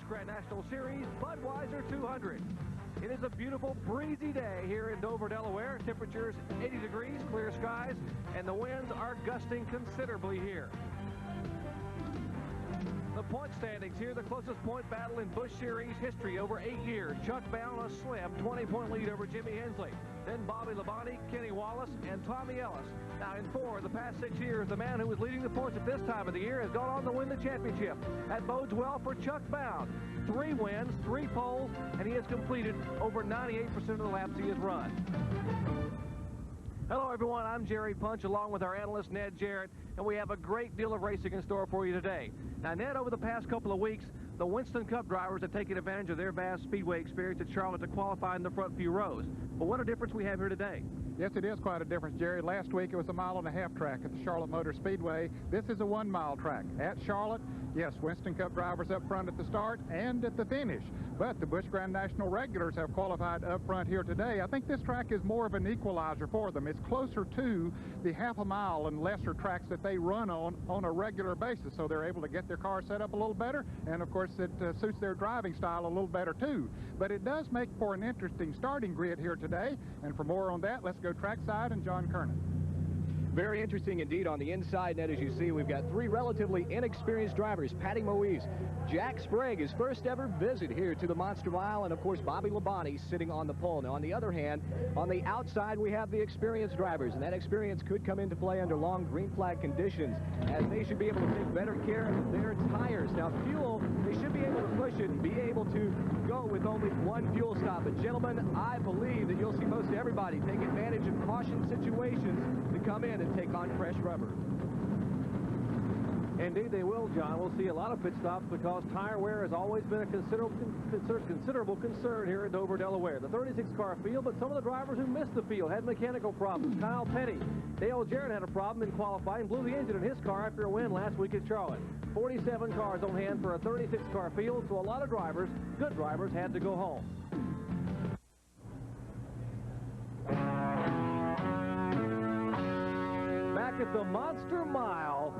Grand National Series Budweiser 200. It is a beautiful, breezy day here in Dover, Delaware. Temperatures 80 degrees, clear skies, and the winds are gusting considerably here. The point standings here, the closest point battle in Busch Series history over 8 years. Chuck Bound a slim 20-point lead over Jimmy Hensley. Then Bobby Labonte, Kenny Wallace, and Tommy Ellis. Now in 4 of the past 6 years, the man who was leading the points at this time of the year has gone on to win the championship. That bodes well for Chuck Bound. 3 wins, 3 poles, and he has completed over 98% of the laps he has run. Hello everyone, I'm Jerry Punch along with our analyst Ned Jarrett, and we have a great deal of racing in store for you today. Now Ned, over the past couple of weeks, the Winston Cup drivers have taken advantage of their vast Speedway experience at Charlotte to qualify in the front few rows. But what a difference we have here today. Yes, it is quite a difference, Jerry. Last week it was a 1.5 mile track at the Charlotte Motor Speedway. This is a 1 mile track at Charlotte. Yes, Winston Cup drivers up front at the start and at the finish. But the Busch Grand National regulars have qualified up front here today. I think this track is more of an equalizer for them. It's closer to the 1/2 mile and lesser tracks that they run on a regular basis. So they're able to get their car set up a little better. And of course, it suits their driving style a little better too. But it does make for an interesting starting grid here today. And for more on that, let's go trackside and John Kernan. Very interesting indeed on the inside, Ned. As you see, we've got 3 relatively inexperienced drivers. Patty Moise, Jack Sprague, his first ever visit here to the Monster Mile, and of course Bobby Labonte sitting on the pole. Now on the other hand, on the outside we have the experienced drivers, and that experience could come into play under long green flag conditions, as they should be able to take better care of their tires. Now fuel, they should be able to push it and be able to go with only 1 fuel stop. But gentlemen, I believe that you'll see most everybody take advantage of caution situations to come in and take on fresh rubber. Indeed they will, John. We'll see a lot of pit stops because tire wear has always been a considerable concern here in Dover, Delaware. The 36-car field, but some of the drivers who missed the field had mechanical problems. Kyle Petty, Dale Jarrett had a problem in qualifying, blew the engine in his car after a win last week at Charlotte. 47 cars on hand for a 36-car field, so a lot of drivers, good drivers, had to go home. Back at the Monster Mile,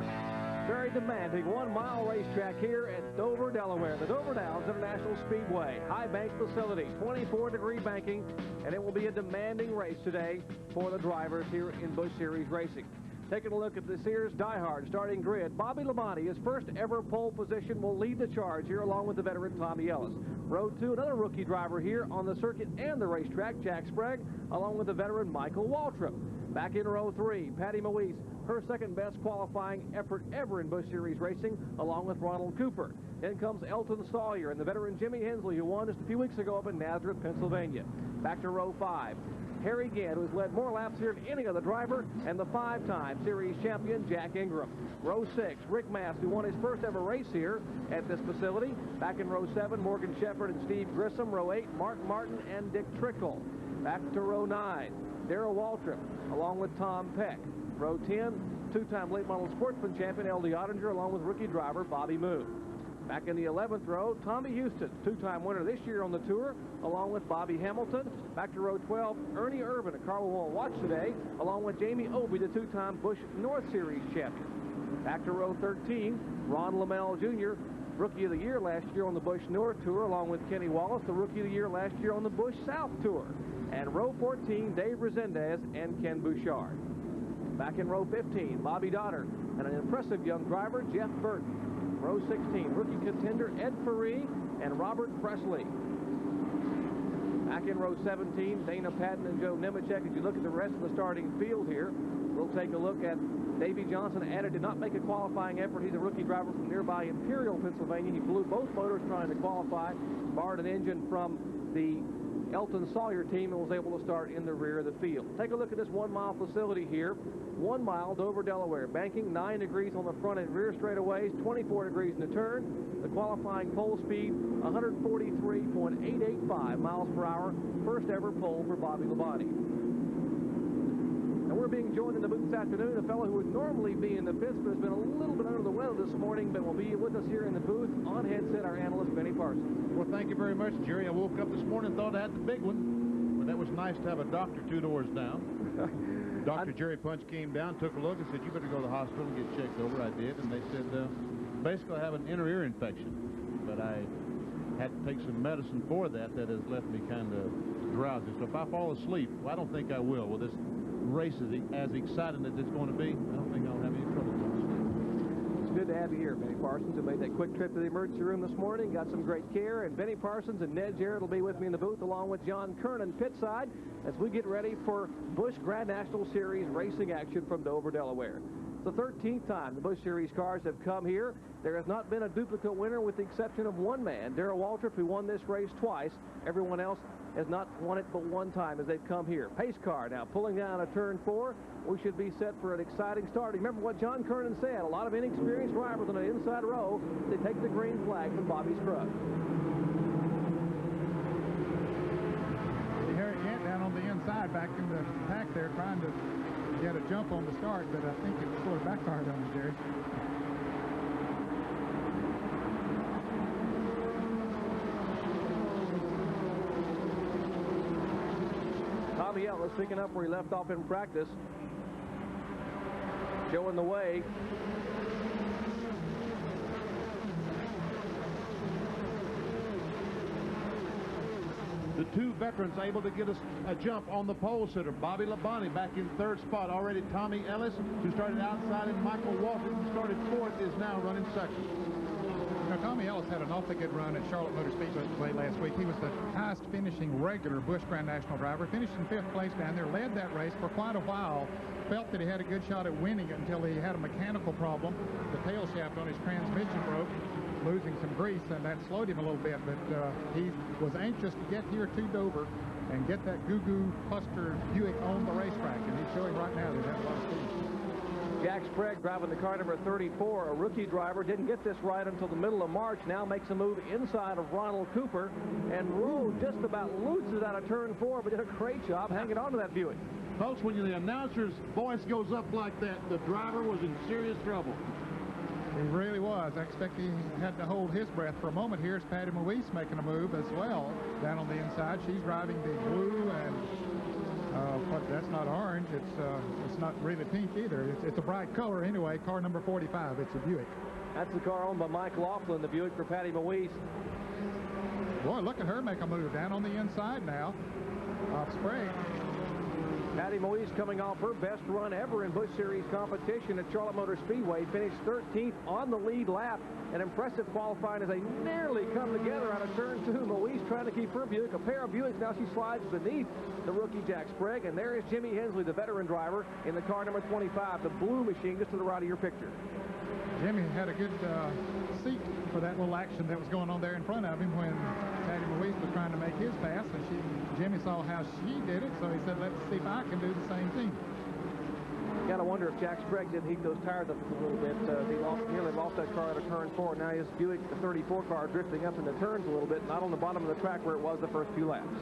very demanding 1 mile racetrack here at Dover, Delaware. The Dover Downs International Speedway, high bank facility, 24-degree banking, and it will be a demanding race today for the drivers here in Busch Series Racing. Taking a look at the Sears diehard starting grid, Bobby Labonte, his first ever pole position, will lead the charge here along with the veteran Tommy Ellis. Row 2, another rookie driver here on the circuit and the racetrack, Jack Sprague, along with the veteran Michael Waltrip. Back in row 3, Patty Moise, her second best qualifying effort ever in Busch Series Racing, along with Ronald Cooper. Then comes Elton Sawyer and the veteran Jimmy Hensley, who won just a few weeks ago up in Nazareth, Pennsylvania. Back to row 5. Harry Gant, who has led more laps here than any other driver, and the 5-time series champion, Jack Ingram. Row 6, Rick Mast, who won his first ever race here at this facility. Back in row 7, Morgan Shepherd and Steve Grissom. Row 8, Mark Martin and Dick Trickle. Back to row 9, Darrell Waltrip, along with Tom Peck. Row 10, 2-time late model sportsman champion, L.D. Ottinger, along with rookie driver Bobby Moon. Back in the 11th row, Tommy Houston, 2-time winner this year on the tour, along with Bobby Hamilton. Back to row 12, Ernie Irvin, a car we won't watch today, along with Jamie Obey, the 2-time Busch North Series champion. Back to row 13, Ron Lamell Jr., Rookie of the Year last year on the Busch North Tour, along with Kenny Wallace, the Rookie of the Year last year on the Busch South Tour. And row 14, Dave Resendez and Ken Bouchard. Back in row 15, Bobby Dotter and an impressive young driver, Jeff Burton. Row 16, rookie contender Ed Ferree and Robert Presley. Back in row 17, Dana Patton and Joe Nemechek. As you look at the rest of the starting field here, we'll take a look at Davey Johnson. Added did not make a qualifying effort. He's a rookie driver from nearby Imperial, Pennsylvania. He blew both motors trying to qualify, borrowed an engine from the Elton Sawyer team, and was able to start in the rear of the field. Take a look at this 1 mile facility here. 1 mile, Dover, Delaware. Banking 9 degrees on the front and rear straightaways, 24 degrees in the turn. The qualifying pole speed, 143.885 miles per hour. First ever pole for Bobby Labonte. And we're being joined in the booth this afternoon, a fellow who would normally be in the pits, but has been a little bit under the weather this morning, but will be with us here in the booth on headset, our analyst, Benny Parsons. Well, thank you very much, Jerry. I woke up this morning and thought I had the big one. Well, that was nice to have a doctor 2 doors down. Dr. Jerry Punch came down, took a look, and said, you better go to the hospital and get checked over. I did, and they said, basically I have an inner ear infection. But I had to take some medicine for that has left me kind of drowsy. So if I fall asleep, well, I don't think I will. Well, this race is as exciting as it's going to be. I don't think I'll have any trouble falling asleep. It's good to have you here, Benny Parsons, who made that quick trip to the emergency room this morning. Got some great care. And Benny Parsons and Ned Jarrett will be with me in the booth, along with John Kernan pitside, as we get ready for Busch Grand National Series racing action from Dover, Delaware. It's the 13th time the Busch Series cars have come here. There has not been a duplicate winner with the exception of one man, Darrell Waltrip, who won this race twice. Everyone else has not won it but one time as they've come here. Pace car now pulling down a turn 4. We should be set for an exciting start. Remember what John Kernan said, a lot of inexperienced drivers on the inside row. They take the green flag from Bobby Scruggs. Harry Gant down on the inside, back in the pack there, trying to get a jump on the start, but I think it sort of backfired on him, Jerry. Tommy Ellis picking up where he left off in practice, showing the way. The two veterans able to get a jump on the pole sitter. Bobby Labonte back in third spot. Already Tommy Ellis, who started outside, and Michael Waltrip, who started fourth, is now running second. Now, Tommy Ellis had an awfully good run at Charlotte Motor Speedway last week. He was the highest finishing regular Busch Grand National driver. Finished in 5th place down there, led that race for quite a while. Felt that he had a good shot at winning it until he had a mechanical problem. The tail shaft on his transmission broke, losing some grease, and that slowed him a little bit. But he was anxious to get here to Dover and get that Goo Cluster Buick on the racetrack, and he's showing right now that he has a lot of speed. Jack Sprague driving the car number 34, a rookie driver, didn't get this right until the middle of March. Now makes a move inside of Ronald Cooper, and Rowe just about loses out of turn 4, but did a great job hanging on to that Buick. Folks, when the announcer's voice goes up like that, the driver was in serious trouble. He really was. I expect he had to hold his breath for a moment. Here's Patty Moise making a move as well down on the inside. She's driving the blue and but that's not orange. It's not really pink either. It's a bright color anyway. Car number 45. It's a Buick. That's the car owned by Mike Laughlin, the Buick for Patty Moise. Boy, look at her make a move down on the inside now. Off Sprague. Patty Moise coming off her best run ever in Busch Series competition at Charlotte Motor Speedway. Finished 13th on the lead lap. An impressive qualifying as they nearly come together out of turn 2. Moise trying to keep her Buick. A pair of Buicks. Now she slides beneath the rookie Jack Sprague. And there is Jimmy Hensley, the veteran driver, in the car number 25, the blue machine just to the right of your picture. Jimmy had a good seat for that little action that was going on there in front of him when Patty Moise was trying to make his pass, and Jimmy saw how she did it, so he said, let's see if I can do the same thing. You gotta wonder if Jack Sprague didn't heat those tires up a little bit. He nearly lost that car at a turn 4. Now his Buick, the 34 car, drifting up in the turns a little bit, not on the bottom of the track where it was the first few laps.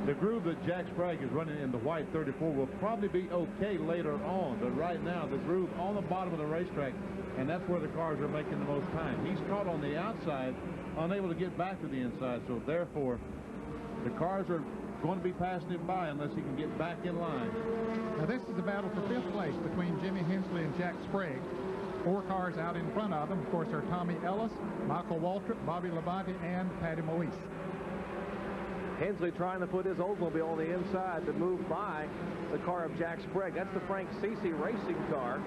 The groove that Jack Sprague is running in the white 34 will probably be okay later on, but right now the groove on the bottom of the racetrack, and that's where the cars are making the most time. He's caught on the outside, unable to get back to the inside, so therefore the cars are going to be passing him by unless he can get back in line. Now this is a battle for 5th place between Jimmy Hensley and Jack Sprague. 4 cars out in front of them, of course, are Tommy Ellis, Michael Waltrip, Bobby Labonte, and Patty Moise. Hensley trying to put his Oldsmobile on the inside to move by the car of Jack Sprague. That's the Frank Cece racing car.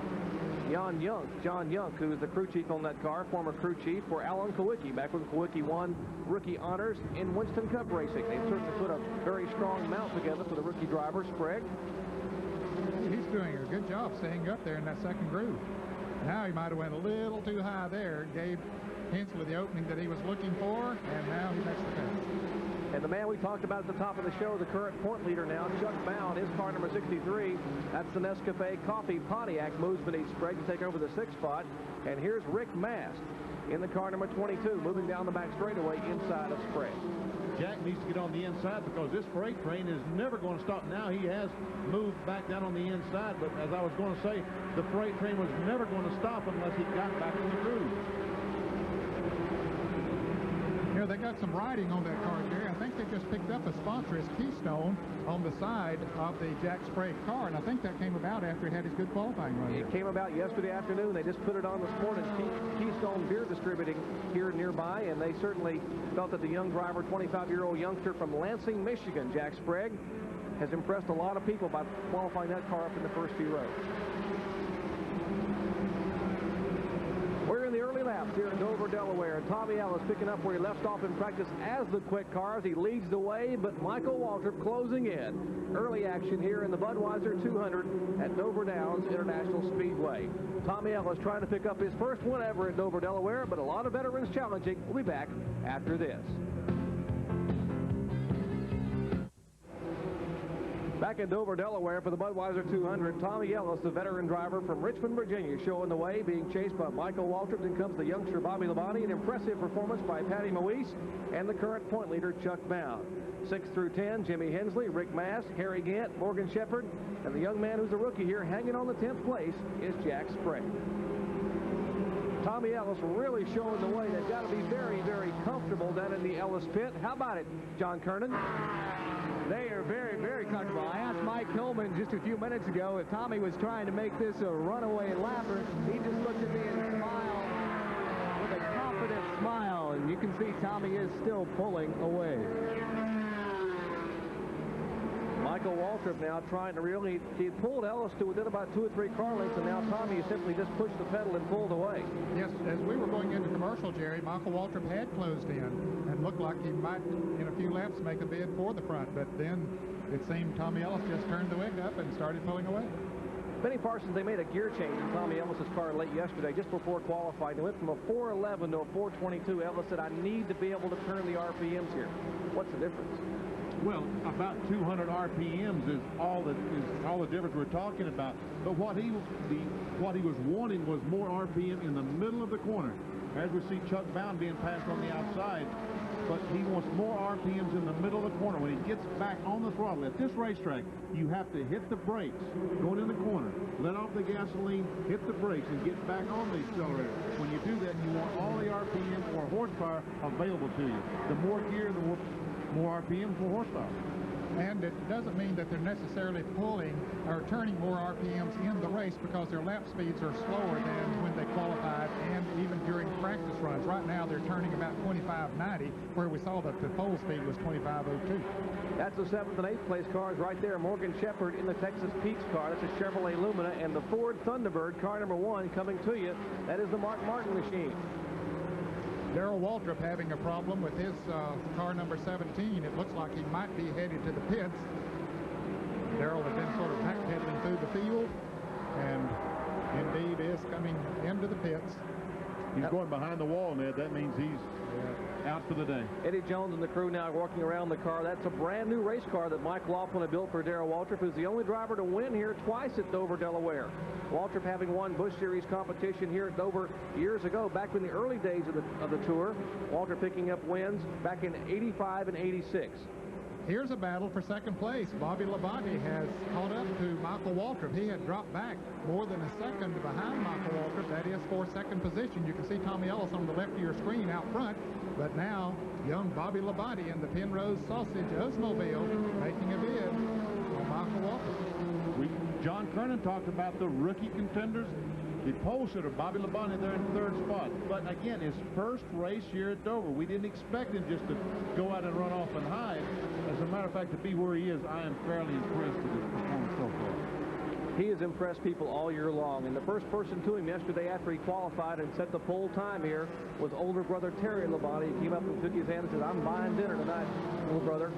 John Young, who is the crew chief on that car, former crew chief for Alan Kowicki, back when Kowicki won rookie honors in Winston Cup racing. They certainly put a very strong mount together for the rookie driver, Sprague. He's doing a good job staying up there in that second groove. Now he might have went a little too high there, gave Hensley the opening that he was looking for, and now he makes the pass. And the man we talked about at the top of the show, the current point leader now, Chuck Bound, his car number 63. That's the Nescafe Coffee Pontiac, moves beneath Sprague to take over the 6th spot. And here's Rick Mast in the car number 22, moving down the back straightaway inside of Sprague. Jack needs to get on the inside because this freight train is never going to stop. Now he has moved back down on the inside, but as I was going to say, the freight train was never going to stop unless he got back in the groove. You know, they got some riding on that car, Jerry. I think they just picked up a sponsor as Keystone on the side of the Jack Sprague car, and I think that came about after he had his good qualifying run. It came about yesterday afternoon. They just put it on this morning. Keystone Beer Distributing here nearby, and they certainly felt that the young driver, 25-year-old youngster from Lansing, Michigan, Jack Sprague, has impressed a lot of people by qualifying that car up in the first few rows. We're in the early laps here in Dover, Delaware, and Tommy Ellis picking up where he left off in practice as the quick cars. He leads the way, but Michael Waltrip closing in. Early action here in the Budweiser 200 at Dover Downs International Speedway. Tommy Ellis trying to pick up his first win ever at Dover, Delaware, but a lot of veterans challenging. We'll be back after this. Back in Dover, Delaware for the Budweiser 200, Tommy Ellis, the veteran driver from Richmond, Virginia, showing the way, being chased by Michael Waltrip. Then comes the youngster Bobby Labonte, an impressive performance by Patty Moise, and the current point leader Chuck Bound. 6 through 10, Jimmy Hensley, Rick Mast, Harry Gant, Morgan Shepherd, and the young man who's a rookie here hanging on the 10th place is Jack Sprague. Tommy Ellis really showing the way. They've got to be very, very comfortable down in the Ellis pit. How about it, John Kernan? They are very, very comfortable. I asked Mike Hillman just a few minutes ago if Tommy was trying to make this a runaway lapper. He just looked at me and smiled with a confident smile, and you can see Tommy is still pulling away. Michael Waltrip now trying to really, he pulled Ellis to within about 2 or 3 car lengths, and now Tommy simply just pushed the pedal and pulled away. Yes, as we were going into commercial, Jerry, Michael Waltrip had closed in and looked like he might, in a few laps, make a bid for the front, but then it seemed Tommy Ellis just turned the wing up and started pulling away. Benny Parsons, they made a gear change in Tommy Ellis's car late yesterday, just before qualifying. They went from a 411 to a 422. Ellis said, I need to be able to turn the RPMs here. What's the difference? Well, about 200 RPMs is all the difference we're talking about. But what he was wanting was more RPM in the middle of the corner. As we see Chuck Bound being passed on the outside, but he wants more RPMs in the middle of the corner. When he gets back on the throttle at this racetrack, you have to hit the brakes going in the corner, let off the gasoline, hit the brakes, and get back on the accelerator. When you do that, you want all the RPM or horsepower available to you. The more gear, the more RPM for horsepower. And it doesn't mean that they're necessarily pulling or turning more RPMs in the race, because their lap speeds are slower than when they qualified and even during practice runs. Right now they're turning about 25.90, where we saw that the pole speed was 25.02. That's the 7th and 8th place cars right there. Morgan Shepherd in the Texas Peaks car. That's a Chevrolet Lumina, and the Ford Thunderbird, car number 1, coming to you. That is the Mark Martin machine. Darrell Waltrip having a problem with his car number 17. It looks like he might be headed to the pits. Darrell has been sort of backpedaling through the field, and indeed is coming into the pits. He's going behind the wall, Ned. That means he's out for the day. Eddie Jones and the crew now walking around the car. That's a brand new race car that Mike Laughlin had built for Darrell Waltrip, who's the only driver to win here twice at Dover, Delaware. Waltrip having won Busch Series competition here at Dover years ago, back in the early days of the tour. Waltrip picking up wins back in '85 and '86. Here's a battle for second place. Bobby Labonte has caught up to Michael Waltrip. He had dropped back more than a second behind Michael Waltrip. That is for second position. You can see Tommy Ellis on the left of your screen out front. But now, young Bobby Labonte in the Penrose Sausage Oldsmobile making a bid on Michael Waltrip. John Kernan talked about the rookie contenders. The pole sitter, Bobby Labonte, there in third spot. But again, his first race here at Dover. We didn't expect him just to go out and run off and hide. As a matter of fact, to be where he is, I am fairly impressed with his performance so far. He has impressed people all year long. And the first person to him yesterday after he qualified and set the pole time here was older brother Terry Labonte. He came up and shook his hand and said, I'm buying dinner tonight, little brother.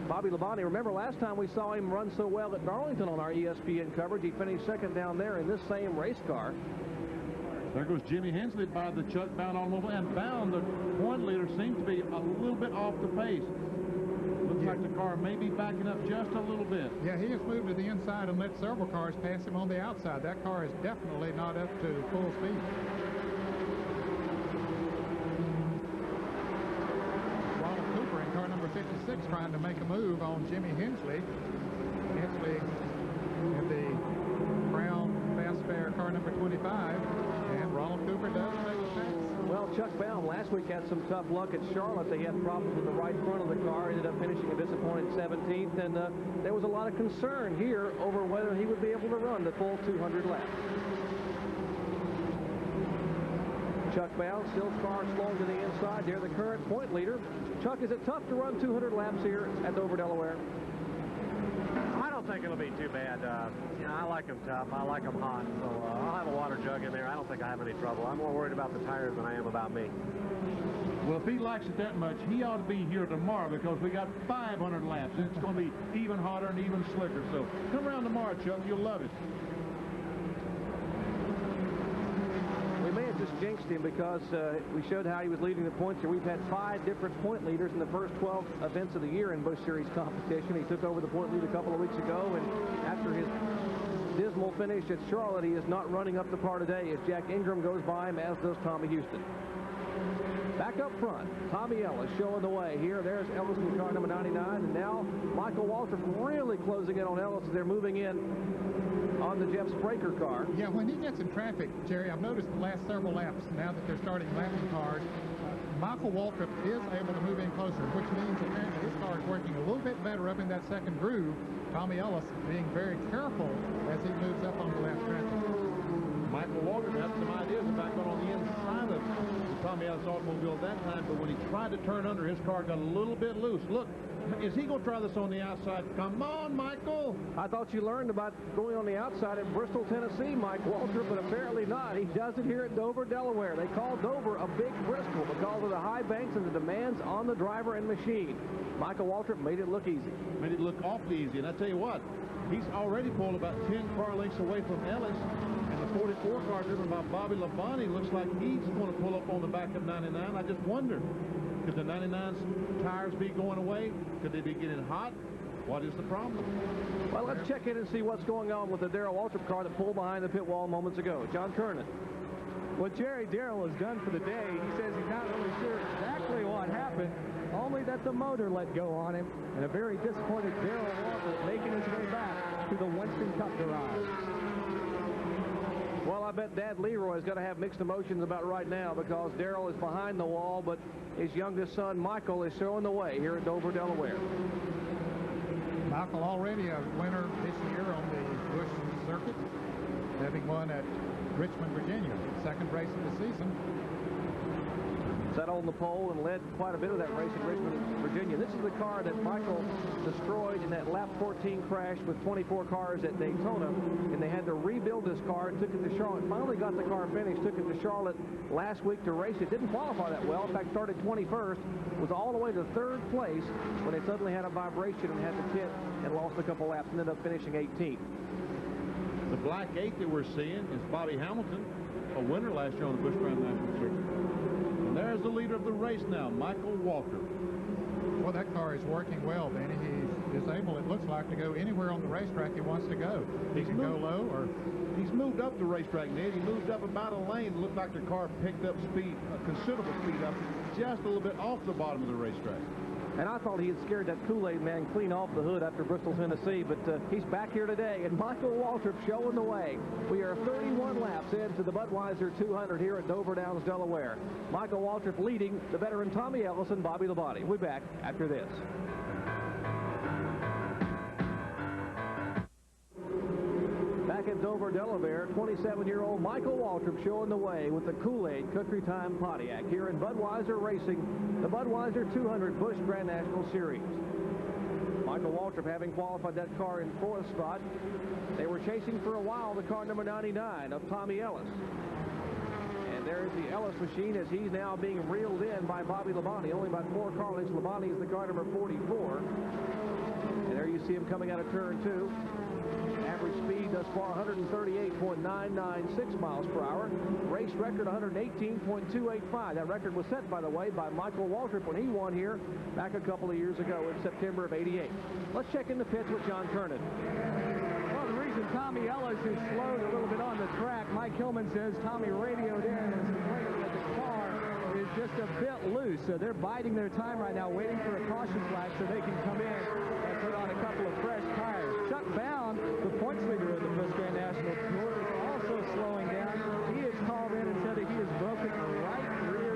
Bobby Labonte, remember last time we saw him run so well at Darlington on our ESPN coverage, he finished second down there in this same race car. There goes Jimmy Hensley by the Chuck Bound automobile, and Bound, the point leader, seems to be a little bit off the pace. Looks like the car may be backing up just a little bit. Yeah, he has moved to the inside and let several cars pass him on the outside. That car is definitely not up to full speed. Car number 56 trying to make a move on Jimmy Hensley. Hensley in the brown fast spare car number 25, and Ronald Cooper does make a pass. Well, Chuck Bound last week had some tough luck at Charlotte. They had problems with the right front of the car. Ended up finishing a disappointing 17th, and there was a lot of concern here over whether he would be able to run the full 200 laps. Chuck Bound still far slowing to the inside. They're the current point leader. Chuck, is it tough to run 200 laps here at Dover, Delaware? I don't think it'll be too bad. You know, I like them tough. I like them hot. So I'll have a water jug in there. I don't think I have any trouble. I'm more worried about the tires than I am about me. Well, if he likes it that much, he ought to be here tomorrow because we got 500 laps. It's going to be even hotter and even slicker. So come around tomorrow, Chuck. You'll love it. We may have just jinxed him because we showed how he was leading the points here. We've had 5 different point leaders in the first 12 events of the year in Busch Series competition. He took over the point lead a couple of weeks ago, and after his dismal finish at Charlotte, he is not running up the par today as Jack Ingram goes by him, as does Tommy Houston. Back up front, Tommy Ellis showing the way here. There's Ellis in car number 99, and now Michael Waltrip really closing in on Ellis as they're moving in on the Jeff Spraker car. Yeah, when he gets in traffic, Jerry, I've noticed the last several laps, now that they're starting lapping cars, Michael Waltrip is able to move in closer, which means apparently his car is working a little bit better up in that second groove. Tommy Ellis being very careful as he moves up on the left traffic. Michael Waltrip had some ideas about going on the inside of the Tommy Ellis automobile at that time, but when he tried to turn under, his car got a little bit loose. Look, is he going to try this on the outside? Come on, Michael. I thought you learned about going on the outside at Bristol, Tennessee, Mike Waltrip, but apparently not. He does it here at Dover, Delaware. They call Dover a big Bristol because of the high banks and the demands on the driver and machine. Michael Waltrip made it look easy. Made it look awfully easy, and I tell you what, he's already pulled about 10 car lengths away from Ellis, and the 44 car driven by Bobby Labonte looks like he's going to pull up on the back of 99. I just wonder, could the 99's tires be going away? Could they be getting hot? What is the problem? Well, let's check in and see what's going on with the Darrell Waltrip car that pulled behind the pit wall moments ago. John Kernan. What Jerry Darrell has done for the day, he says he's not really sure exactly what happened, only that the motor let go on him, and a very disappointed Darrell Waltrip making his way back to the Winston Cup garage. Well, I bet Dad Leroy is going to have mixed emotions about right now because Darrell is behind the wall, but his youngest son, Michael, is showing the way here at Dover, Delaware. Michael already a winner this year on the Busch circuit, having won at Richmond, Virginia, second race of the season. Sat on the pole and led quite a bit of that race at Richmond, Virginia. This is the car that Michael destroyed in that lap 14 crash with 24 cars at Daytona, and they had to rebuild this car and took it to Charlotte. Finally got the car finished, took it to Charlotte last week to race it. Didn't qualify that well. In fact, started 21st, was all the way to 3rd place when they suddenly had a vibration and had to pit and lost a couple laps and ended up finishing 18th. The black 8 that we're seeing is Bobby Hamilton, a winner last year on the Busch Grand National Circuit. And there's the leader of the race now, Michael Waltrip. Well, that car is working well, Benny. He is able, it looks like, to go anywhere on the racetrack he wants to go. He can go low or... He's moved up the racetrack, Ned. He moved up about a lane. Looked like the car picked up speed, considerable speed up, just a little bit off the bottom of the racetrack. And I thought he had scared that Kool-Aid man clean off the hood after Bristol, Tennessee, but he's back here today, and Michael Waltrip showing the way. We are 31 laps into the Budweiser 200 here at Dover Downs, Delaware. Michael Waltrip leading the veteran Tommy Ellis and Bobby Labonte. We'll be back after this. Back at Dover, Delaware, 27-year-old Michael Waltrip showing the way with the Kool-Aid Country Time Pontiac here in Budweiser Racing, the Budweiser 200 Busch Grand National Series. Michael Waltrip having qualified that car in 4th spot. They were chasing for a while the car number 99 of Tommy Ellis. And there's the Ellis machine as he's now being reeled in by Bobby Labonte. Only about 4 car lengths. Labonte is the car number 44. And there you see him coming out of turn 2. Average speed thus far 138.996 miles per hour. Race record 118.285. That record was set, by the way, by Michael Waltrip when he won here back a couple of years ago in September of '88. Let's check in the pits with John Kernan. Well, the reason Tommy Ellis is slowed a little bit on the track, Mike Hillman says Tommy radioed in and is complaining that the car is just a bit loose. So they're biding their time right now, waiting for a caution flag so they can come in and put on a couple of fresh tires. Chuck Bound, the points leader of the Busch Grand National Tour, is also slowing down. He is called in and said that he has broken the right rear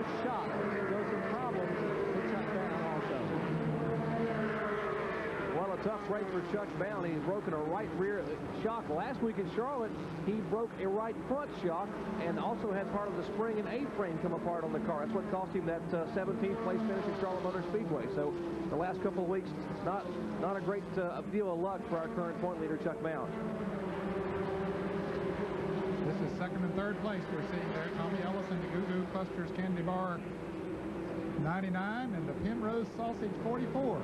a tough break for Chuck Bound. He's broken a right rear shock. Last week in Charlotte, he broke a right front shock and also had part of the spring and A-frame come apart on the car. That's what cost him that 17th place finish at Charlotte Motor Speedway. So the last couple of weeks, not a great deal of luck for our current point leader, Chuck Bound. This is second and third place we're seeing there. Tommy Ellis and the Goo Goo Clusters Candy Bar 99 and the Penrose Sausage 44.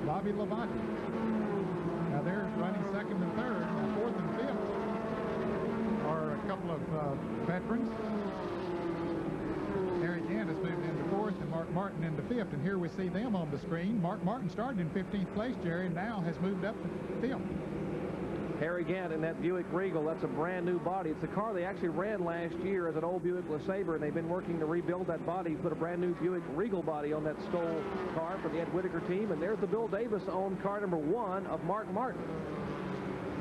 Bobby Labonte. Now they're running second and third. Now fourth and fifth are a couple of veterans. Harry Gant has moved into fourth and Mark Martin into fifth. And here we see them on the screen. Mark Martin started in 15th place, Jerry, and now has moved up to fifth. Harry Gant in that Buick Regal. That's a brand new body. It's a car they actually ran last year as an old Buick LeSabre, and they've been working to rebuild that body, put a brand new Buick Regal body on that Stoll car for the Ed Whitaker team. And there's the Bill Davis owned car number 1 of Mark Martin.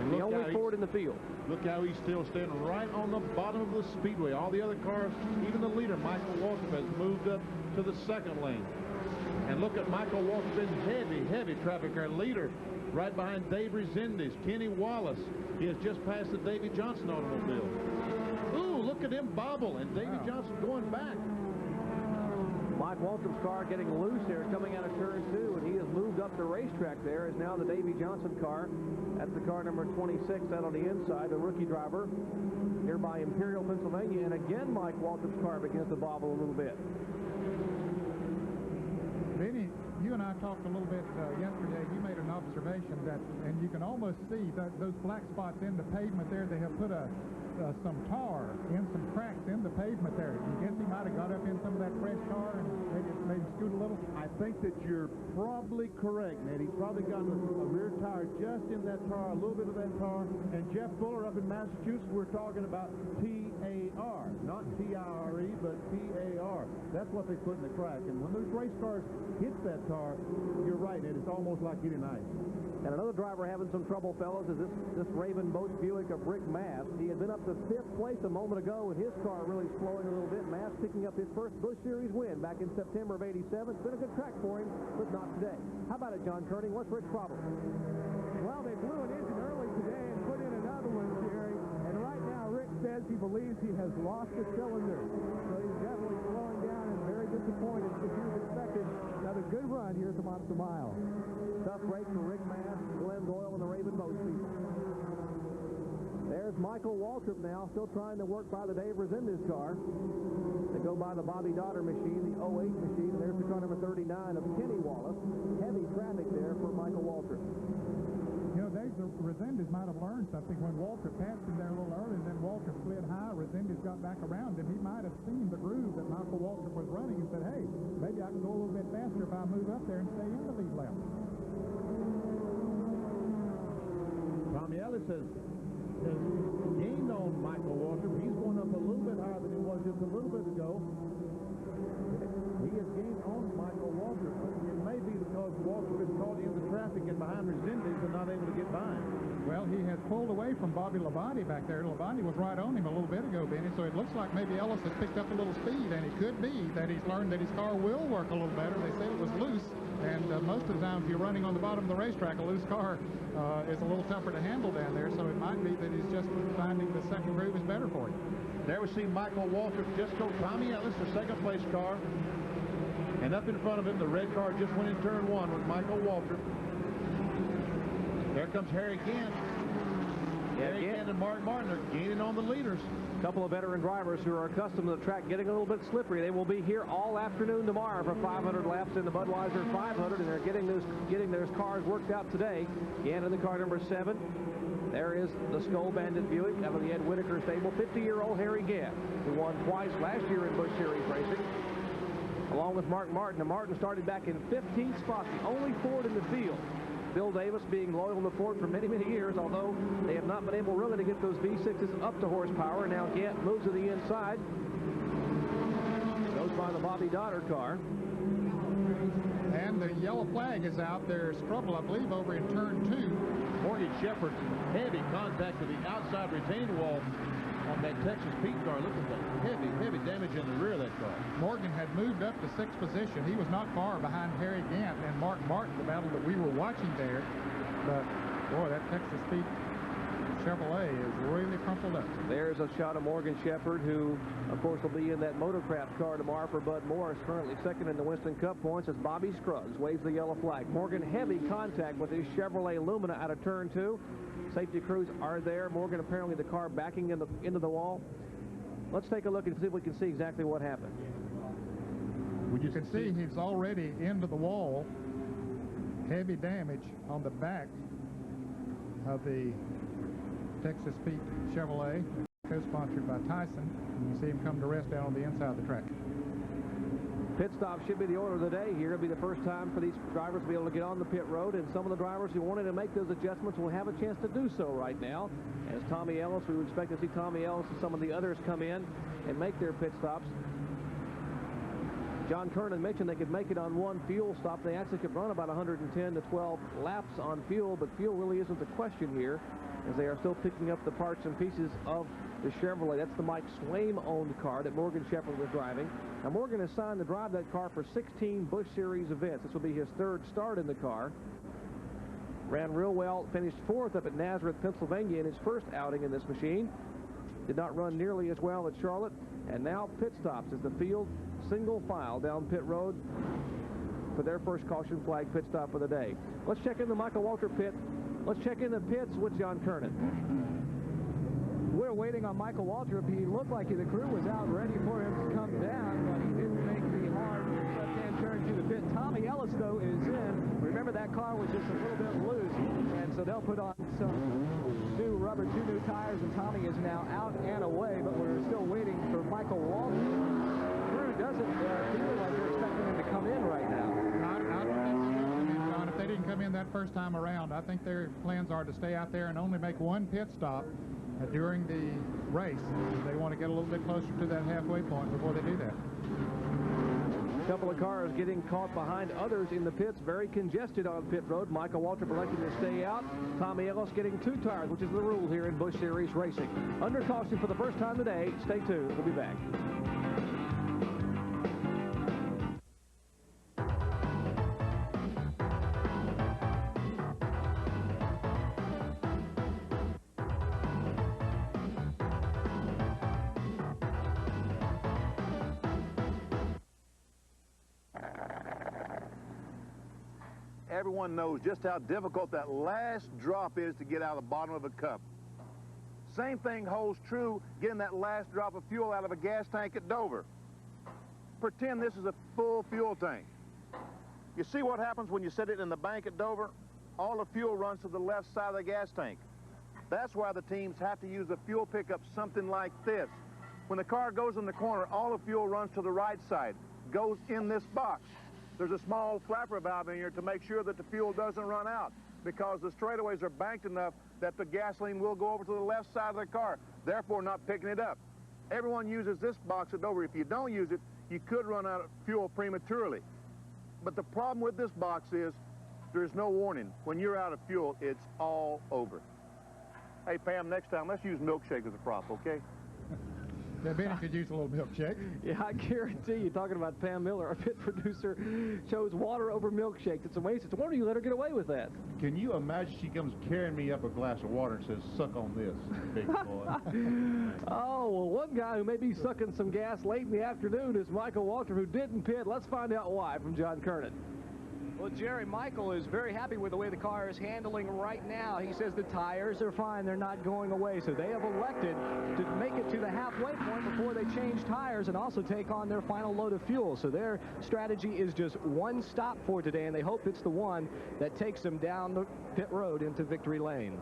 And the only Ford in the field. Look how he's still standing right on the bottom of the speedway. All the other cars, even the leader, Michael Waltrip, has moved up to the second lane. And look at Michael Waltrip in heavy traffic. Our leader right behind Dave Resendiz, Kenny Wallace. He has just passed the Davy Johnson automobile. Ooh, look at him bobble, and Davy Johnson going back. Mike Waltrip's car getting loose there coming out of turn 2, and he has moved up the racetrack there. Is now the Davy Johnson car. That's the car number 26 out on the inside, the rookie driver here by Imperial, Pennsylvania. And again, Mike Waltrip's car begins to bobble a little bit. Benny, you and I talked a little bit yesterday. You made an observation that, and you can almost see those black spots in the pavement there. They have put some tar in some cracks in the pavement there. You guess he might have got up in some of that fresh tar and maybe scoot a little? I think that you're probably correct, Ned. He's probably got a rear tire just in that tar, a little bit of that tar. And Jeff Fuller up in Massachusetts, we're talking about T-A-R, not T-I-R-E, but T-A-R. That's what they put in the crack. And when those race cars hit that tar, you're right, Ned. It's almost like hitting ice. And another driver having some trouble, fellas, is this Raven Boats Buick of Rick Mast. He had been up to 5th place a moment ago, and his car really slowing a little bit. Mast picking up his first Busch Series win back in September of '87. It's been a good track for him, but not today. How about it, John Kerning? What's Rick's problem? Well, they blew an engine early today and put in another one, Jerry. And right now, Rick says he believes he has lost a cylinder. So he's definitely slowing down and very disappointed because he was expecting another good run here at the Monster Mile. Tough break for Rick Mast, Glenn Doyle, and the Raven Boats people. There's Michael Waltrip now, still trying to work by the Dave Resendiz car. They go by the Bobby Dotter machine, the 08 machine. There's the car number 39 of Kenny Wallace. Heavy traffic there for Michael Waltrip. You know, Dave Resendiz might have learned something when Waltrip passed him there a little early, and then Waltrip slid high. Resendiz got back around him. He might have seen the groove that Michael Waltrip was running and said, hey, maybe I can go a little bit faster if I move up there and stay in the lead lap. Tommy Ellis has gained on Michael Waltrip. He's going up a little bit higher than he was just a little bit ago. He has gained on Michael Waltrip. It may be because Waltrip is caught in the traffic and behind Resendiz and not able to get by him. Well, he has pulled away from Bobby Labonte back there. Labonte was right on him a little bit ago, Benny, so it looks like maybe Ellis has picked up a little speed, and it could be that he's learned that his car will work a little better. They said it was loose, and most of the time if you're running on the bottom of the racetrack, a loose car is a little tougher to handle down there, so it might be that he's just finding the second groove is better for him. There we see Michael Waltrip just go Tommy Ellis, the second place car. And up in front of him, the red car just went in turn 1 with Michael Waltrip. There comes Harry Gant. Harry Gant and Mark Martin are gaining on the leaders. A couple of veteran drivers who are accustomed to the track getting a little bit slippery. They will be here all afternoon tomorrow for 500 laps in the Budweiser 500, and they're getting their cars worked out today. Gant in the car number 7. There is the Skull Bandit Buick out of the Ed Whitaker stable. 50-year-old Harry Gant, who won twice last year in Busch Series racing, along with Mark Martin. Now, Martin started back in 15th spot, the only Ford in the field. Bill Davis being loyal to Ford for many, many years, although they have not been able really to get those V6s up to horsepower. Now Gant moves to the inside. Goes by the Bobby Dotter car. And the yellow flag is out. There's trouble, I believe, over in turn 2. Morgan Shepherd, heavy contact to the outside retaining wall on that Texas Pete car. Look at that heavy damage in the rear of that car. Morgan had moved up to 6th position. He was not far behind Harry Gant and Mark Martin, the battle that we were watching there. But, boy, that Texas Pete Chevrolet is really crumpled up. There's a shot of Morgan Shepherd, who, of course, will be in that Motorcraft car tomorrow for Bud Morris, currently second in the Winston Cup points as Bobby Scruggs waves the yellow flag. Morgan heavy contact with his Chevrolet Lumina out of turn 2. Safety crews are there. Morgan apparently the car backing into the wall. Let's take a look and see if we can see exactly what happened. You can see he's already into the wall. Heavy damage on the back of the Texas Pete Chevrolet, co-sponsored by Tyson. And you see him come to rest down on the inside of the track. Pit stop should be the order of the day here. It'll be the first time for these drivers to be able to get on the pit road, and some of the drivers who wanted to make those adjustments will have a chance to do so right now. As Tommy Ellis, we would expect to see Tommy Ellis and some of the others come in and make their pit stops. John Kernan mentioned they could make it on one fuel stop. They actually could run about 110 to 12 laps on fuel, but fuel really isn't the question here, as they are still picking up the parts and pieces of the Chevrolet. That's the Mike Swaim-owned car that Morgan Shepherd was driving. Now, Morgan is signed to drive that car for 16 Busch Series events. This will be his third start in the car. Ran real well, finished 4th up at Nazareth, Pennsylvania in his first outing in this machine. Did not run nearly as well at Charlotte. And now pit stops as the field single file down pit road for their first caution flag pit stop of the day. Let's check in the Michael Walter pit. Let's check in the pits with John Kernan. We're waiting on Michael Waltrip. He looked like the crew was out ready for him to come down, but he didn't make the hard left-hand turn to the pit. Tommy Ellis, though, is in. Remember, that car was just a little bit loose, and so they'll put on some new rubber, 2 new tires, and Tommy is now out and away, but we're still waiting for Michael Waltrip. The crew doesn't feel like they're expecting him to come in right now. John, if they didn't come in that first time around, I think their plans are to stay out there and only make one pit stop during the race. They want to get a little bit closer to that halfway point before they do that. A couple of cars getting caught behind others in the pits, very congested on pit road. Michael Waltrip electing to stay out. Tommy Ellis getting 2 tires, which is the rule here in Busch Series racing. Under caution for the first time today. Stay tuned. We'll be back. Everyone knows just how difficult that last drop is to get out of the bottom of a cup. Same thing holds true getting that last drop of fuel out of a gas tank at Dover. Pretend this is a full fuel tank. You see what happens when you set it in the bank at Dover? All the fuel runs to the left side of the gas tank. That's why the teams have to use a fuel pickup something like this. When the car goes in the corner, all the fuel runs to the right side, goes in this box. There's a small flapper valve in here to make sure that the fuel doesn't run out, because the straightaways are banked enough that the gasoline will go over to the left side of the car, therefore not picking it up. Everyone uses this box at Dover. If you don't use it, you could run out of fuel prematurely. But the problem with this box is there's no warning. When you're out of fuel, it's all over. Hey, Pam, next time, let's use milkshake as a prop, okay? Yeah, Benny could use a little milkshake. Yeah, I guarantee you, talking about Pam Miller, our pit producer, chose water over milkshake. It's amazing. It's a wonder you let her get away with that. Can you imagine she comes carrying me up a glass of water and says, suck on this, big boy. Oh, well, one guy who may be sucking some gas late in the afternoon is Michael Walter, who didn't pit. Let's find out why from John Kernan. Well, Jerry, Michael is very happy with the way the car is handling right now. He says the tires are fine. They're not going away. So they have elected to make it to the halfway point before they change tires and also take on their final load of fuel. So their strategy is just one stop for today, and they hope it's the one that takes them down the pit road into victory lane.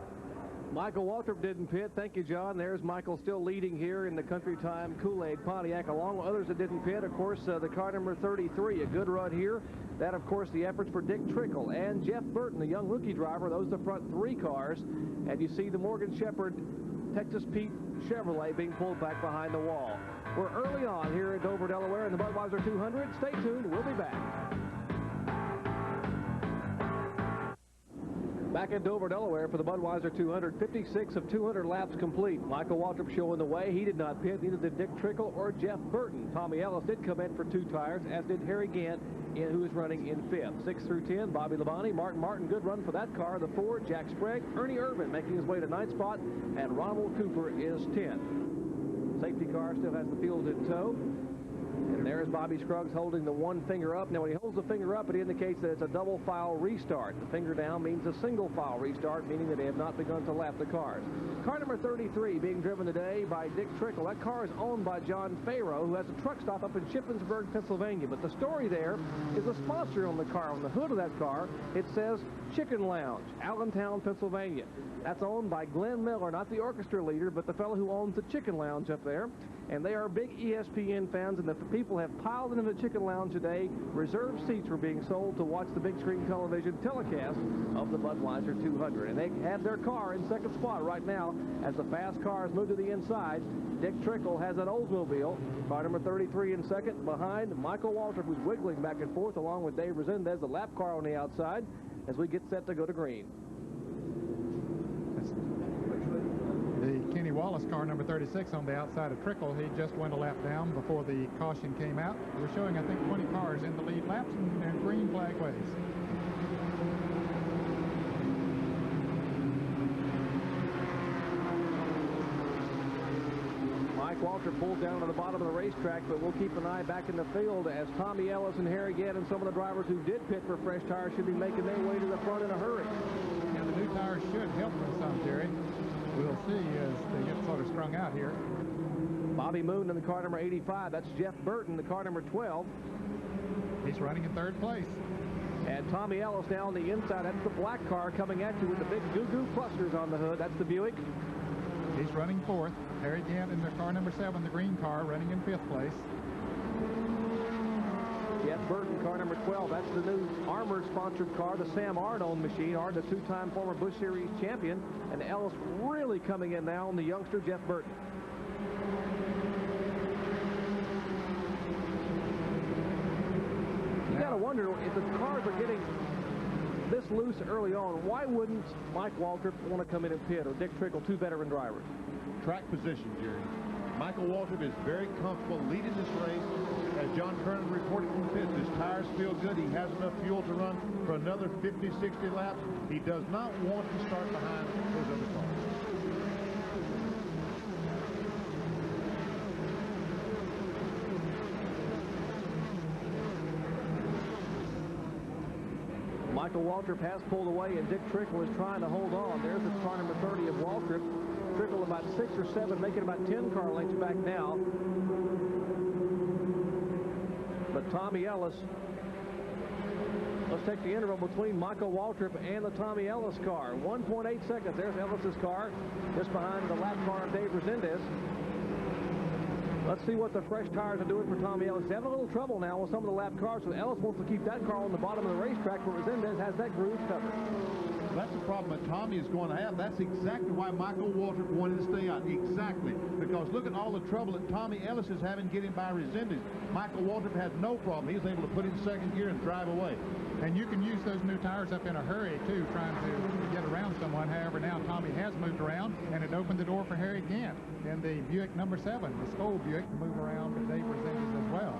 Michael Waltrip didn't pit. Thank you, John. There's Michael still leading here in the Country Time Kool-Aid Pontiac, along with others that didn't pit. Of course, the car number 33, a good run here. That, of course, the efforts for Dick Trickle and Jeff Burton, the young rookie driver. Those are the front 3 cars. And you see the Morgan Shepherd Texas Pete Chevrolet being pulled back behind the wall. We're early on here at Dover, Delaware in the Budweiser 200. Stay tuned. We'll be back. Back in Dover, Delaware for the Budweiser 200, 56 of 200 laps complete. Michael Waltrip showing the way. He did not pit, neither did Dick Trickle or Jeff Burton. Tommy Ellis did come in for 2 tires, as did Harry Gant, who is running in 5th. 6 through 10, Bobby Labonte, Martin, good run for that car. The 4, Jack Sprague, Ernie Irvin making his way to 9th spot, and Ronald Cooper is 10th. Safety car still has the field in tow. And there's Bobby Scruggs holding the 1 finger up. Now, when he holds the finger up, it indicates that it's a double file restart. The finger down means a single file restart, meaning that they have not begun to lap the cars. Car number 33 being driven today by Dick Trickle. That car is owned by John Farrow, who has a truck stop up in Shippensburg, Pennsylvania. But the story there is a sponsor on the car. On the hood of that car, it says Chicken Lounge, Allentown, Pennsylvania. That's owned by Glenn Miller, not the orchestra leader, but the fellow who owns the Chicken Lounge up there. And they are big ESPN fans, and the people have piled into the Chicken Lounge today. Reserved seats were being sold to watch the big screen television telecast of the Budweiser 200. And they have their car in 2nd spot right now as the fast cars move to the inside. Dick Trickle has an Oldsmobile. Car number 33 in 2nd behind Michael Waltrip, who's wiggling back and forth along with Dave Resendez, the lap car on the outside, as we get set to go to green. The Kenny Wallace car, number 36, on the outside of Trickle. He just went a lap down before the caution came out. We're showing, I think, 20 cars in the lead laps and green flag ways. Mike Waltrip pulls down to the bottom of the racetrack, but we'll keep an eye back in the field as Tommy Ellis and Harry Gant and some of the drivers who did pit for fresh tires should be making their way to the front in a hurry. And the new tires should help them some, Jerry. We'll see as they get sort of strung out here. Bobby Moon in the car number 85. That's Jeff Burton, the car number 12. He's running in 3rd place. And Tommy Ellis now on the inside. That's the black car coming at you with the big goo-goo clusters on the hood. That's the Buick. He's running 4th. Harry Gant in their car number 7, the green car, running in 5th place. Jeff Burton, car number 12. That's the new Armour-sponsored car, the Sam Ard-owned machine. Ard, the 2-time former Busch Series champion. And Ellis really coming in now on the youngster, Jeff Burton. You got to wonder, if the cars are getting this loose early on, why wouldn't Mike Waltrip want to come in and pit, or Dick Trickle, 2 veteran drivers? Track position, Jerry. Michael Waltrip is very comfortable leading this race. As John Kernan reported from pits, his tires feel good. He has enough fuel to run for another 50, 60 laps. He does not want to start behind those other cars. Michael Waltrip has pulled away, and Dick Trickle is trying to hold on. There's the car number 30 of Waltrip. Trickle about 6 or 7, making about 10 car lengths back now. But Tommy Ellis, let's take the interval between Michael Waltrip and the Tommy Ellis car. 1.8 seconds. There's Ellis's car, just behind the lap car of Dave Resendez. Let's see what the fresh tires are doing for Tommy Ellis. He's having a little trouble now with some of the lap cars, so Ellis wants to keep that car on the bottom of the racetrack, but Resendez has that groove covered. That's the problem that Tommy is going to have. That's exactly why Michael Waltrip wanted to stay out. Exactly. Because look at all the trouble that Tommy Ellis is having getting by Resendez. Michael Waltrip had no problem. He was able to put in 2nd gear and drive away. And you can use those new tires up in a hurry, too, trying to get around someone. However, now Tommy has moved around, and it opened the door for Harry Gant in the Buick number 7, the Skoll Buick, to move around with Dave Resendez as well.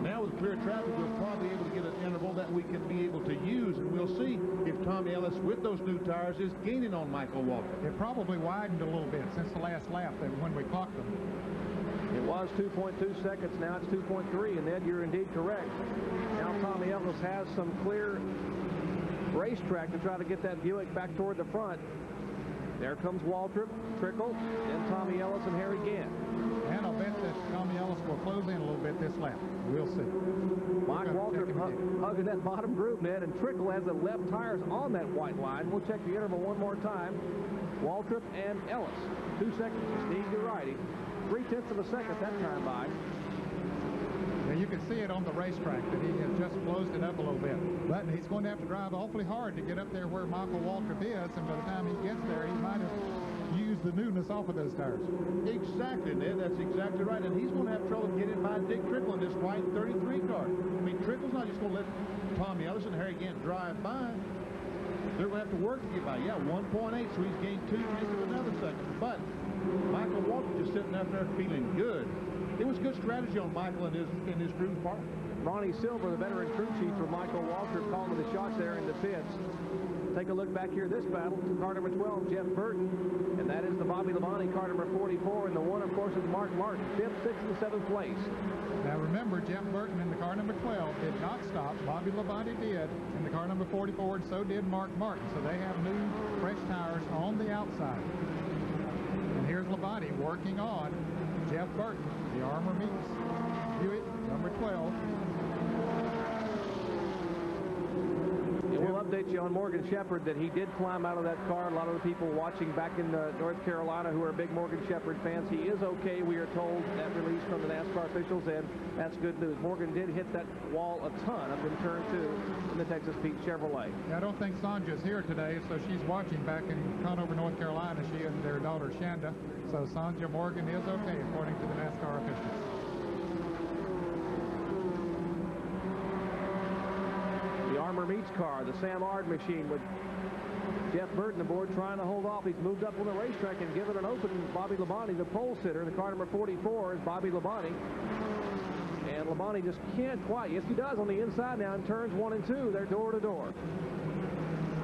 Now with clear traffic, we'll probably be able to get an interval that we can be able to use, and we'll see if Tommy Ellis, with those new tires, is gaining on Michael Waltrip. It probably widened a little bit since the last lap when we clocked them. It was 2.2 seconds. Now it's 2.3, and Ed, you're indeed correct. Now Tommy Ellis has some clear racetrack to try to get that Buick back toward the front. There comes Waltrip, Trickle, then Tommy Ellis and Harry Gant. And I'll bet that Tommy Ellis will close in a little bit this lap. We'll see. Mike Waltrip hugging that bottom groove, Ned, and Trickle has the left tires on that white line. We'll check the interval one more time. Waltrip and Ellis. 2 seconds to Steve DeRighty. 3/10 of a second that time by. Now you can see it on the racetrack that he has just closed it up a little bit. But he's going to have to drive awfully hard to get up there where Michael Waltrip is, and by the time he gets there, he might have used the newness off of those tires. Exactly, Ned. That's exactly right. And he's going to have trouble getting by Dick Trickle in this white 33 car. I mean, Trickle's not just going to let Tommy Ellis and Harry Gant drive by. They're going to have to work to get by. Yeah, 1.8, so he's gained 2 tenths of another second. But Michael Walker just sitting up there feeling good. It was good strategy on Michael and his crew's part. Ronnie Silver, the veteran crew chief for Michael Walker, calling the shots there in the pits. Take a look back here this battle. Car number 12, Jeff Burton. And that is the Bobby Labonte, car number 44. And the one, of course, is Mark Martin, 5th, 6th, and 7th place. Now remember, Jeff Burton in the car number 12 did not stop. Bobby Labonte did in the car number 44, and so did Mark Martin. So they have new, fresh tires on the outside. And here's Labonte working on Jeff Burton, the Armor Meats Buick number 12. We'll update you on Morgan Shepherd that he did climb out of that car. A lot of the people watching back in North Carolina who are big Morgan Shepherd fans, he is okay, we are told. That release from the NASCAR officials, and that's good news. Morgan did hit that wall a ton up in turn 2 in the Texas Pete Chevrolet. Yeah, I don't think Sonja's here today, so she's watching back in Conover, North Carolina, she and their daughter Shanda. So Sonja Morgan is okay, according to the NASCAR officials. Armor Meats car, the Sam Ard machine with Jeff Burton aboard trying to hold off. He's moved up on the racetrack and given an open. Bobby Labonte, the pole sitter. The car number 44 is Bobby Labonte. And Labonte just can't quite. Yes, he does on the inside now in turns 1 and 2. They're door to door.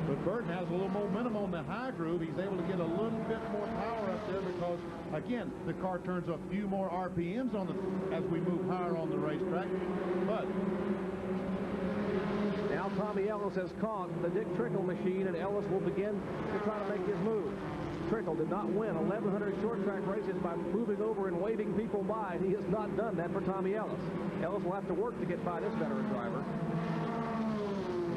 But Burton has a little momentum on the high groove. He's able to get a little bit more power up there because, again, the car turns a few more RPMs on as we move higher on the racetrack. But now Tommy Ellis has caught the Dick Trickle machine, and Ellis will begin to try to make his move. Trickle did not win 1,100 short track races by moving over and waving people by, and he has not done that for Tommy Ellis. Ellis will have to work to get by this veteran driver.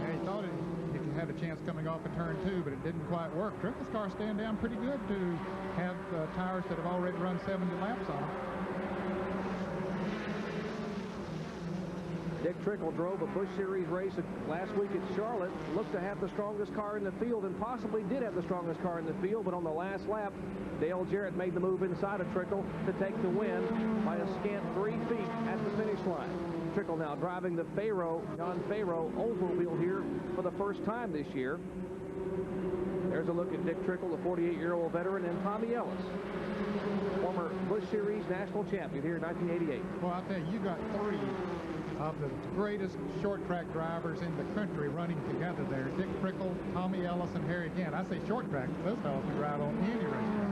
Yeah, he thought he had a chance coming off of turn 2, but it didn't quite work. Trickle's car stand down pretty good to have tires that have already run 70 laps on them. Dick Trickle drove a Busch Series race last week at Charlotte, looked to have the strongest car in the field and possibly did have the strongest car in the field, but on the last lap, Dale Jarrett made the move inside of Trickle to take the win by a scant 3 feet at the finish line. Trickle now driving the John Farrow Oldsmobile here for the first time this year. There's a look at Dick Trickle, the 48-year-old veteran, and Tommy Ellis, former Busch Series national champion here in 1988. Well, I'll tell you, you got 3 of the greatest short track drivers in the country running together there. Dick Trickle, Tommy Ellis, and Harry Gant. I say short track, those fellows could ride on any racetrack.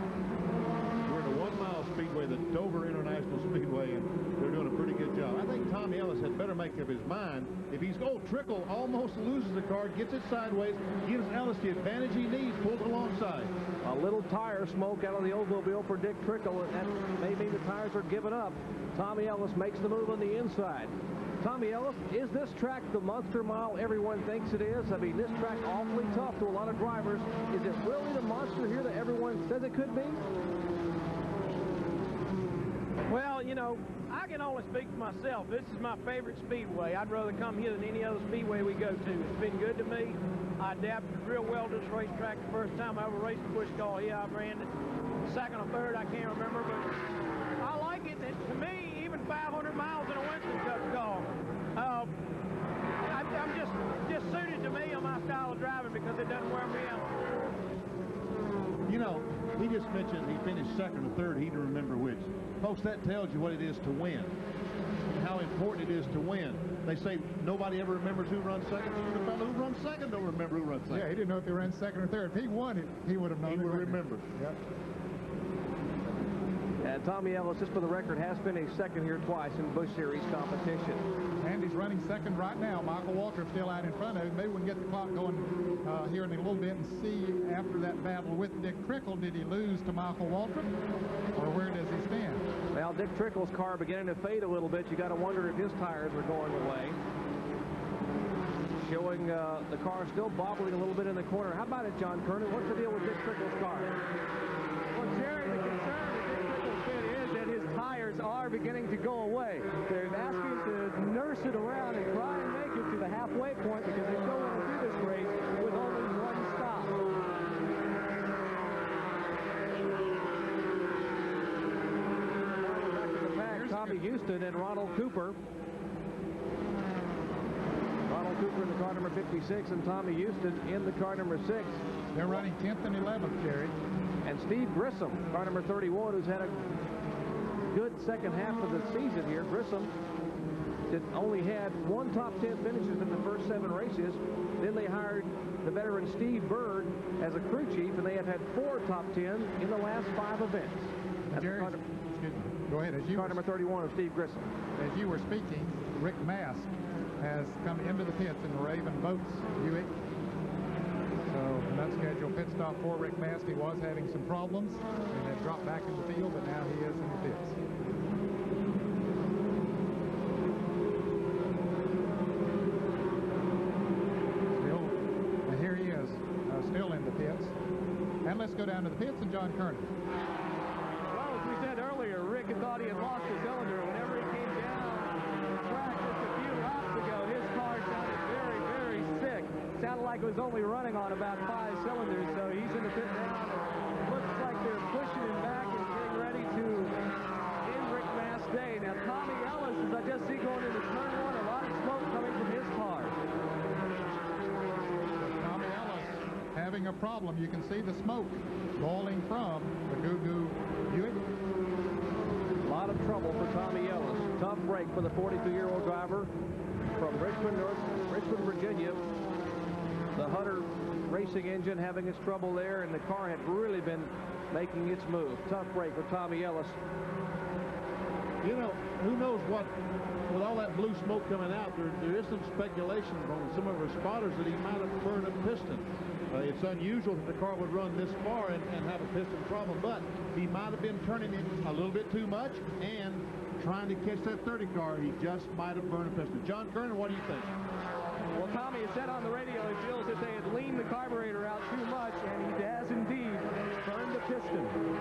We're in a 1-mile speedway, the Dover International Speedway, and they're doing a pretty good job. I think Tommy Ellis had better make up his mind. If he's Trickle almost loses the car, gets it sideways, gives Ellis the advantage he needs, pulls alongside. A little tire smoke out of the Oldsmobile for Dick Trickle, and that may mean the tires are giving up. Tommy Ellis makes the move on the inside. Tommy Ellis, is this track the monster mile everyone thinks it is? I mean, this track awfully tough to a lot of drivers. Is it really the monster here that everyone says it could be? Well, you know, I can only speak for myself. This is my favorite speedway. I'd rather come here than any other speedway we go to. It's been good to me. I adapted real well to this racetrack the first time I ever raced a Busch car. Yeah, I ran it second or third, I can't remember, but I like it. And to me, even 500 miles in a Winston Cup car, I'm just suited to me on my style of driving because it doesn't wear me out. You know, he just mentioned he finished second or third. He didn't remember which. Folks, that tells you what it is to win, how important it is to win. They say nobody ever remembers who runs second. The fellow who runs second don't remember who runs second. Yeah, he didn't know if he ran second or third. If he won it, he would have known. He would have remembered. Yep. And Tommy Ellis, just for the record, has finished second here twice in Busch Series competition. And he's running second right now. Michael Waltrip still out in front of him. Maybe we can get the clock going here in a little bit and see after that battle with Dick Trickle, did he lose to Michael Waltrip, or where does he stand? Well, Dick Trickle's car beginning to fade a little bit. You got to wonder if his tires are going away. Showing the car still bobbling a little bit in the corner. How about it, John Kernan? What's the deal with Dick Trickle's car? Well, Jerry, the concern with Dick Trickle's fit is that his tires are beginning to go away. They're asking to nurse it around and try and make it to the halfway point because they don't want to do this race with only one stop. Back to the pack, Tommy Houston and Ronald Cooper. Ronald Cooper in the car number number 56, and Tommy Houston in the car number 6. They're running 10th and 11th, Jerry. And Steve Grissom, car number 31, who's had a good second half of the season here. Grissom only had 1 top 10 finishes in the first 7 races. Then they hired the veteran Steve Bird as a crew chief, and they have had 4 top 10 in the last 5 events. Jerry, go ahead. Car number 31 of Steve Grissom. As you were speaking, Rick Mask has come into the pits in the Raven Boats Buick. So an unscheduled pit stop for Rick Mask. He was having some problems and had dropped back in the field, but now he is in the pits. And here he is, still in the pits. And let's go down to the pits and John Kernan. Well, as we said earlier, Rick had thought he had lost the cylinder. Whenever he came down the track just a few laps ago, his car sounded very, very sick. Sounded like it was only running on about 5 cylinders, so he's in the pit now. Looks like they're pushing him back and getting ready to end Rick Mask's day. Now, Tommy Ellis, as I just see going into turn 1, a lot of smoke coming from his car. Tommy Ellis having a problem. You can see the smoke boiling from the Goo Goo Buick. A lot of trouble for Tommy Ellis. Tough break for the 42-year-old driver from Richmond, Virginia. The Hutter racing engine having its trouble there, and the car had really been making its move. Tough break for Tommy Ellis. You know, who knows what, with all that blue smoke coming out, there is some speculation from some of our spotters that he might have burned a piston. It's unusual that the car would run this far and have a piston problem, but he might have been turning it a little bit too much and trying to catch that 30 car. He just might have burned a piston. John Kernan, what do you think? Well, Tommy has said on the radio he feels that they had leaned the carburetor out too much, and he has indeed burned the piston. And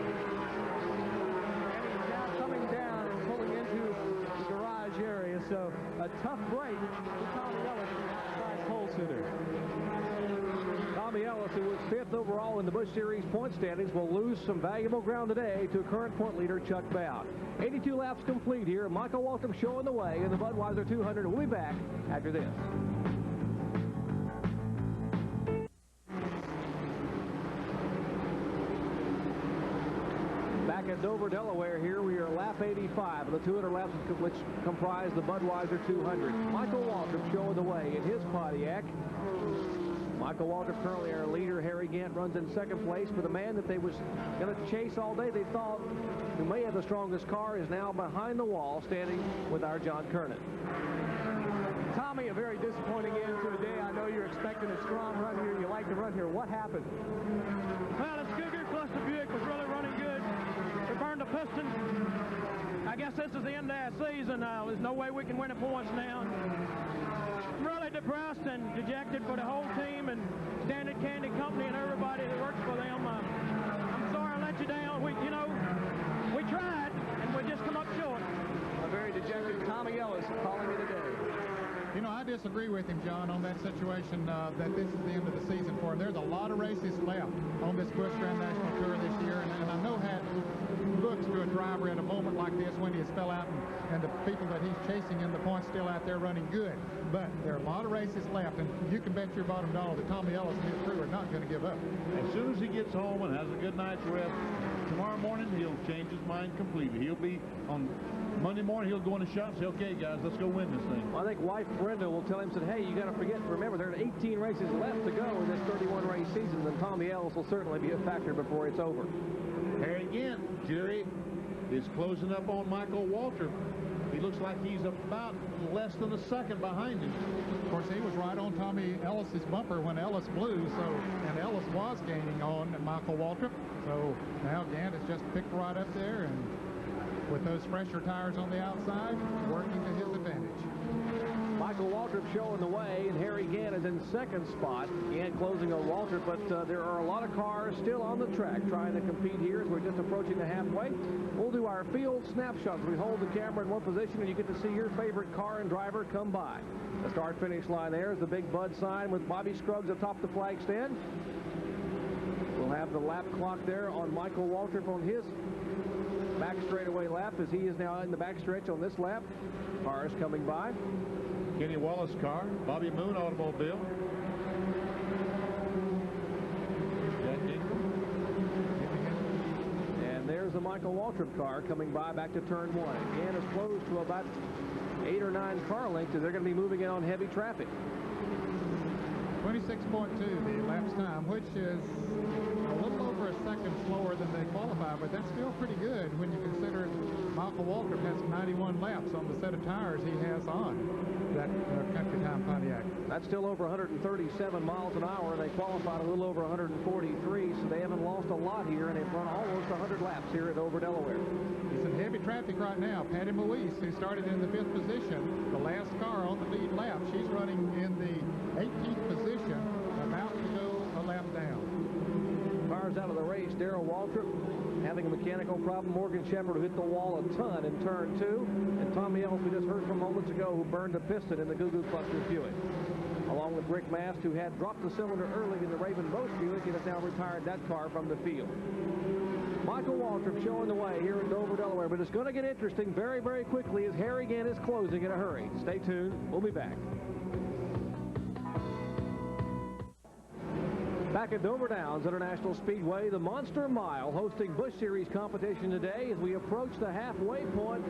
he's now coming down and pulling into the garage area, so a tough break for Tommy Ellis in the outside pole sitter. Tommy Ellis, who was 5th overall in the Busch Series point standings, will lose some valuable ground today to current point leader Chuck Bout. 82 laps complete here. Michael Waltrip showing the way in the Budweiser 200. We'll be back after this. Back at Dover, Delaware here, we are lap 85 of the 200 laps which comprise the Budweiser 200. Michael Waltrip showing the way in his Pontiac. Michael Waltrip, currently our leader. Harry Gant runs in 2nd place. For the man that they was going to chase all day, they thought who may have the strongest car, is now behind the wall, standing with our John Kernan. Tommy, a very disappointing end to a day. I know you're expecting a strong run here. You like to run here. What happened? Well, it's Goo Goo plus the Buick was really running good. We burned the piston. I guess this is the end of our season now. There's no way we can win the points now. I'm really depressed and dejected for the whole team and Standard Candy Company and everybody that works for them. I'm sorry I let you down. We tried, and we just come up short. A very dejected Tommy Ellis calling it a day. You know, I disagree with him, John, on that situation, that this is the end of the season for him. There's a lot of races left on this Busch Grand National Tour this year, and I know how it looks to a driver at a moment like this when he has fell out and the people that he's chasing in the points still out there running good. But there are a lot of races left, and you can bet your bottom dollar that Tommy Ellis and his crew are not going to give up. As soon as he gets home and has a good night's rest, tomorrow morning he'll change his mind completely. He'll be on Monday morning, he'll go in the shop and say, okay, guys, let's go win this thing. Well, I think wife Brenda will tell him, said, hey, you got to remember, there are 18 races left to go in this 31-race season, and Tommy Ellis will certainly be a factor before it's over. Here again, Jerry is closing up on Michael Waltrip. He looks like he's about less than a second behind him. Of course, he was right on Tommy Ellis's bumper when Ellis blew, and Ellis was gaining on Michael Waltrip. So now Gant has just picked right up there, and with those fresher tires on the outside, working to his advantage. Michael Waltrip showing the way, and Harry Gant is in 2nd spot. Gant closing on Waltrip, but there are a lot of cars still on the track trying to compete here as we're just approaching the halfway. We'll do our field snapshots. We hold the camera in one position, and you get to see your favorite car and driver come by. The start-finish line there is the big Bud sign with Bobby Scruggs atop the flag stand. We'll have the lap clock there on Michael Waltrip on his back straightaway lap as he is now in the back stretch on this lap. Cars coming by. Kenny Wallace car, Bobby Moon automobile. And there's the Michael Waltrip car coming by back to turn 1. Again, it's close to about 8 or 9 car lengths, and they're going to be moving in on heavy traffic. 26.2 the lapse time, which is a little over a second slower than they qualify, but that's still pretty good when you consider Michael Waltrip has 91 laps on the set of tires he has on that Country Time Pontiac. That's still over 137 miles an hour. They qualified a little over 143, so they haven't lost a lot here, and they've run almost 100 laps here at Dover, Delaware. He's in heavy traffic right now. Patty Moise, who started in the 5th position, the last car on the lead lap, she's running in the 18th position, about to go a lap down. Cars out of the race. Darrell Waltrip having a mechanical problem. Morgan Shepherd, who hit the wall a ton in turn 2. And Tommy Ellis, we just heard from moments ago, who burned a piston in the Goo Goo Cluster Buick. Along with Rick Mast, who had dropped the cylinder early in the Raven Bosch Buick and has now retired that car from the field. Michael Waltrip showing the way here in Dover, Delaware. But it's going to get interesting very, very quickly as Harry Gant is closing in a hurry. Stay tuned. We'll be back. Back at Dover Downs International Speedway, the Monster Mile hosting Busch Series competition today as we approach the halfway point,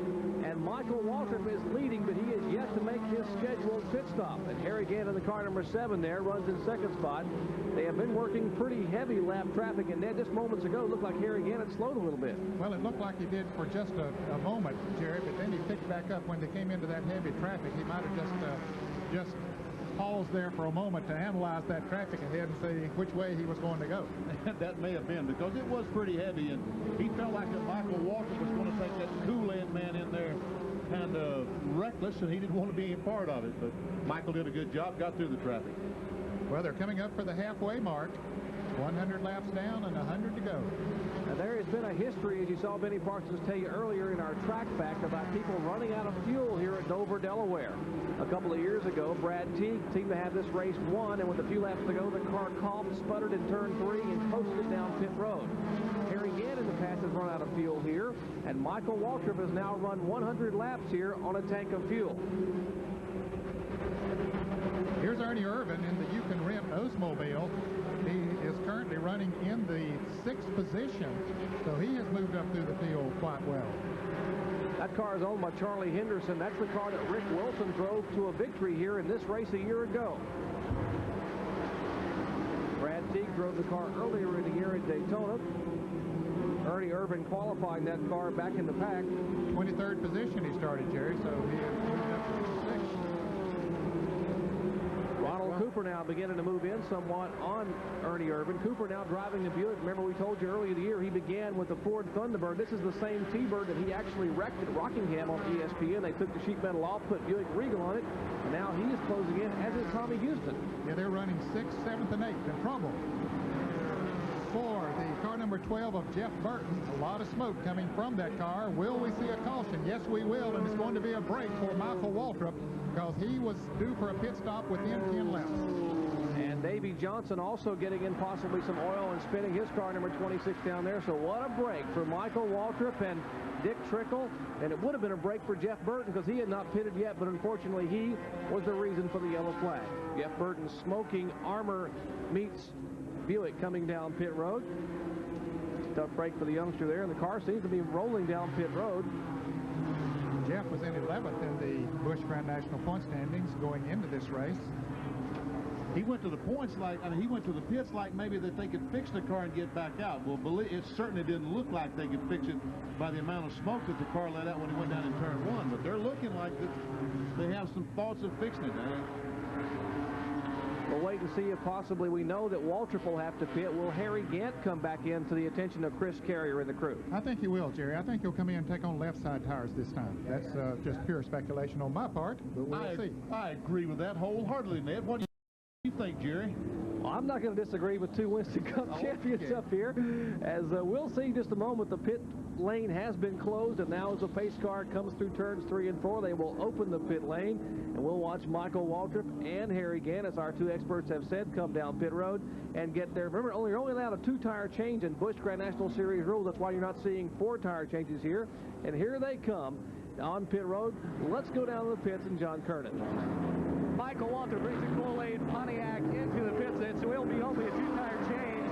and Michael Waltrip is leading, but he is yet to make his scheduled pit stop. And Harry Gant in the car number 7 there runs in second spot. They have been working pretty heavy lap traffic, and Ned, just moments ago, it looked like Harry Gant had slowed a little bit. Well, it looked like he did for just a moment, Jerry, but then he picked back up when they came into that heavy traffic. He might have just paused there for a moment to analyze that traffic ahead and see which way he was going to go. That may have been because it was pretty heavy, and he felt like that Michael Waltrip was going to take that Kool-Aid man in there kind of reckless, and he didn't want to be a part of it. But Michael did a good job, got through the traffic. Well, they're coming up for the halfway mark. 100 laps down and 100 to go. Now, there has been a history, as you saw Benny Parsons tell you earlier in our track fact, about people running out of fuel here at Dover, Delaware. A couple of years ago, Brad Teague seemed to have this race won, and with a few laps to go, the car coughed, sputtered in turn 3, and coasted down pit road. Harry Gant in the past has run out of fuel here, and Michael Waltrip has now run 100 laps here on a tank of fuel. Here's Ernie Irvin in the You Can Rent Oldsmobile. He is currently running in the 6th position, so he has moved up through the field quite well. That car is owned by Charlie Henderson. That's the car that Rick Wilson drove to a victory here in this race a year ago. Brad Teague drove the car earlier in the year at Daytona. Ernie Irvin qualifying that car back in the pack. 23rd position he started, Jerry, so he has moved up to 6th. Ronald Cooper now beginning to move in somewhat on Ernie Irvin. Cooper now driving the Buick. Remember, we told you earlier in the year he began with the Ford Thunderbird. This is the same T-Bird that he actually wrecked at Rockingham on ESPN. They took the sheet metal off, put Buick Regal on it, and now he is closing in, as is Tommy Houston. Yeah, they're running 6th, 7th, and 8th in trouble. For the car number 12 of Jeff Burton, a lot of smoke coming from that car. Will we see a caution? Yes, we will, and it's going to be a break for Michael Waltrip because he was due for a pit stop within 10 laps. And Davey Johnson also getting in possibly some oil and spinning his car number 26 down there. So what a break for Michael Waltrip and Dick Trickle. And it would have been a break for Jeff Burton because he had not pitted yet, but unfortunately he was the reason for the yellow flag. Jeff Burton smoking Armor meets Buick coming down pit road. Tough break for the youngster there, and the car seems to be rolling down pit road. Jeff was in 11th in the Busch Grand National point standings going into this race. He went to the points like, he went to the pits like maybe that they could fix the car and get back out. Well, it certainly didn't look like they could fix it by the amount of smoke that the car let out when he went down in turn 1. But they're looking like that they have some thoughts of fixing it. We'll wait and see if possibly we know that Waltrip will have to pit. Will Harry Gant come back in to the attention of Chris Carrier and the crew? I think he will, Jerry. I think he'll come in and take on left side tires this time. That's just pure speculation on my part, but we'll see. I agree with that wholeheartedly, Ned. What do you think, Jerry? Well, I'm not going to disagree with 2 Winston Cup champions up here. As we'll see in just a moment, the pit lane has been closed, and now as the pace car comes through turns 3 and 4, they will open the pit lane, and we'll watch Michael Waltrip and Harry Gant, as our 2 experts have said, come down pit road and get there. Remember, you're only allowed a 2-tire change in Busch Grand National Series rules. That's why you're not seeing 4 tire changes here. And here they come on pit road. Let's go down to the pits and John Kernan. Michael Walter brings a Kool-Aid Pontiac into the pits, and so it'll be only a two-tire change.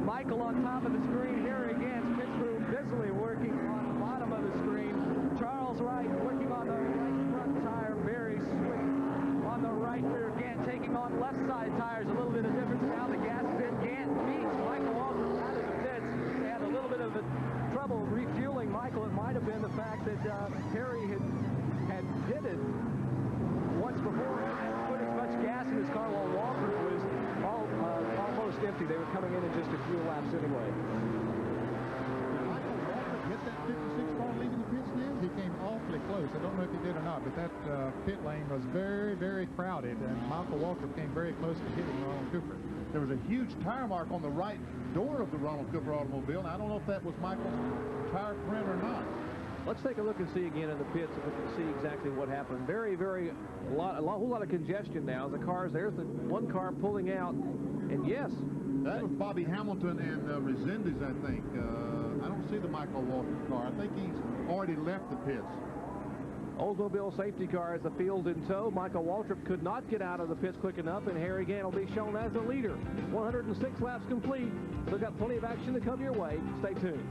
Michael on top of the screen. Here again, pit crew busily working on the bottom of the screen. Charles Wright working on the right front tire, very swift on the right rear. Gant taking on left side tires, a little bit of difference now. The gas is in. Gant beats Michael Walter out of the pits. They had a little bit of trouble refueling Michael. It might have been the fact that Harry had pitted once before and put as much gas in his car while Walter was almost empty. They were coming in just a few laps anyway. Michael Walter hit that 56 car leaving the pit stand. He came awfully close. I don't know if he did or not, but that pit lane was very, very crowded, and Michael Walter came very close to hitting Ronald Cooper. There was a huge tire mark on the right door of the Ronald Cooper automobile, and I don't know if that was Michael's tire print or not. Let's take a look and see again in the pits if we can see exactly what happened. Very, a whole lot of congestion now. The cars, there's the one car pulling out, and yes. That was Bobby Hamilton and Resendez, I think. I don't see the Michael Walter car. I think he's already left the pits. Oldsmobile safety car as the field in tow. Michael Waltrip could not get out of the pits quick enough, and Harry Gant will be shown as the leader. 106 laps complete. Still got plenty of action to come your way. Stay tuned.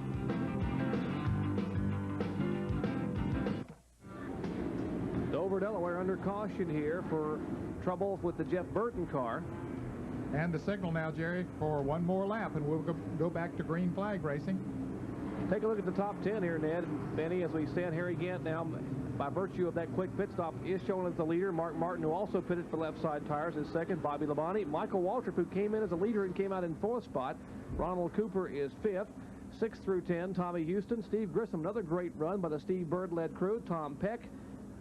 Dover, Delaware under caution here for trouble with the Jeff Burton car. And the signal now, Jerry, for one more lap, and we'll go back to green flag racing. Take a look at the top 10 here, Ned and Benny, as we stand. Harry Gant now, by virtue of that quick pit stop, is shown as the leader. Mark Martin, who also pitted for left side tires, is second. Bobby Labonte. Michael Waltrip, who came in as a leader and came out in fourth spot. Ronald Cooper is fifth. 6 through 10, Tommy Houston. Steve Grissom, another great run by the Steve Bird-led crew. Tom Peck,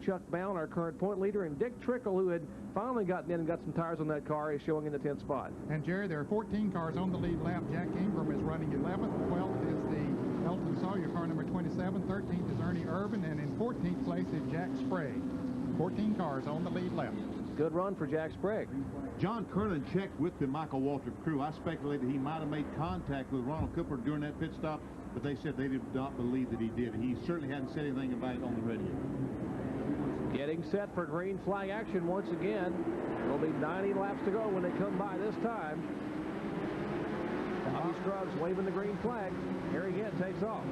Chuck Bound, our current point leader, and Dick Trickle, who had finally gotten in and got some tires on that car, is showing in the 10th spot. And, Jerry, there are 14 cars on the lead lap. Jack Ingram is running 11th. 12th is the Elton Sawyer car, number 27. 13th is Ernie Irvin, and in 14th place is Jack Sprague. 14 cars on the lead lap. Good run for Jack Sprague. John Kernan checked with the Michael Waltrip crew. I speculated he might have made contact with Ronald Cooper during that pit stop, but they said they did not believe that he did. He certainly hadn't said anything about it on the radio. Getting set for green flag action once again. There'll be 90 laps to go when they come by this time. Bobby Scruggs waving the green flag. Harry Gant takes off.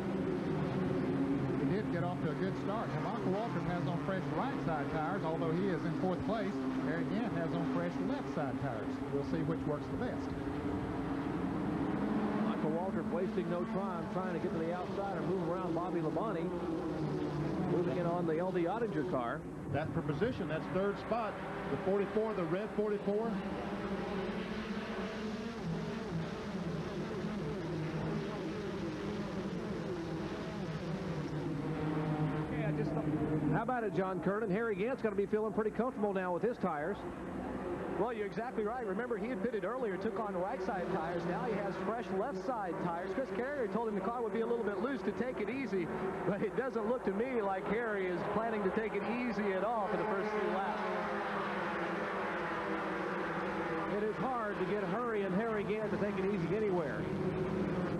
He did get off to a good start. Now, Michael Waltrip has on fresh right side tires, although he is in fourth place. Harry Gant has on fresh left side tires. We'll see which works the best. Michael Waltrip wasting no time trying to get to the outside and move around Bobby Labonte. Moving in on the LD Ottinger car. That's for position. That's third spot. The 44, the red 44. How about it, John Kernan? Harry Gant's got to be feeling pretty comfortable now with his tires. Well, you're exactly right. Remember, he had pitted earlier, took on right side tires. Now he has fresh left side tires. Chris Carrier told him the car would be a little bit loose to take it easy, but it doesn't look to me like Harry is planning to take it easy at all for the first few laps. It is hard to get Hurry and Harry Gant to take it easy anywhere.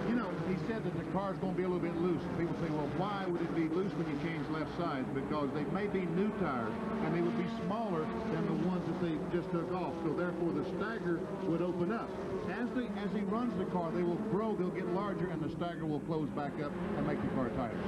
You know, he said that the car's going to be a little bit loose. People say, well, why would it be loose when you change left sides? Because they may be new tires, and they would be smaller than the ones that they just took off. So therefore, the stagger would open up. As he runs the car, they will grow, they'll get larger, and the stagger will close back up and make the car tighter.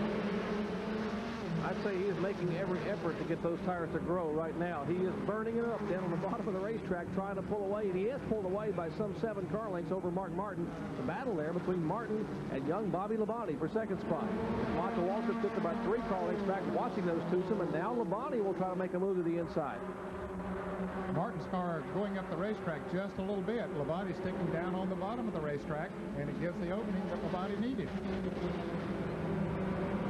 I'd say he is making every effort to get those tires to grow right now. He is burning it up down on the bottom of the racetrack trying to pull away, and he is pulled away by some 7 car lengths over Mark Martin. The battle there between Martin and young Bobby Labonte for second spot. Michael Waltrip took about 3 car lengths back watching those twosome, and now Labonte will try to make a move to the inside. Martin's car going up the racetrack just a little bit. Labonte sticking down on the bottom of the racetrack, and it gives the opening that Labonte needed.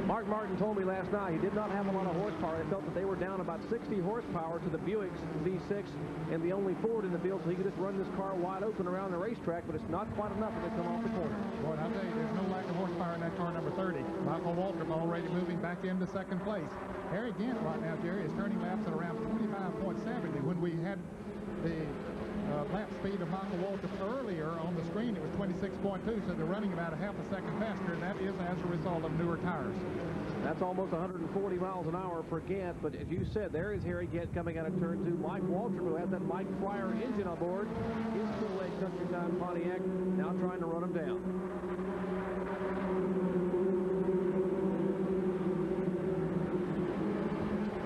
Mark Martin told me last night he did not have a lot of horsepower. They felt that they were down about 60 horsepower to the Buick's V6 and the only Ford in the field, so he could just run this car wide open around the racetrack, but it's not quite enough when they come off the corner. Boy, I'll tell you, there's no lack of horsepower in that car number 30. Michael Waltrip already moving back into second place. Harry Gant right now, Jerry, is turning laps at around 25.70. When we had the lap speed speed of Michael Waltrip earlier on the screen. It was 26.2, so they're running about a half a second faster, and that is as a result of newer tires. That's almost 140 miles an hour per Gant, but as you said, there is Harry Gant coming out of turn 2. Mike Waltrip, who has that Mike Fryer engine on board, his Kool-Aid Country Time Pontiac, now trying to run him down.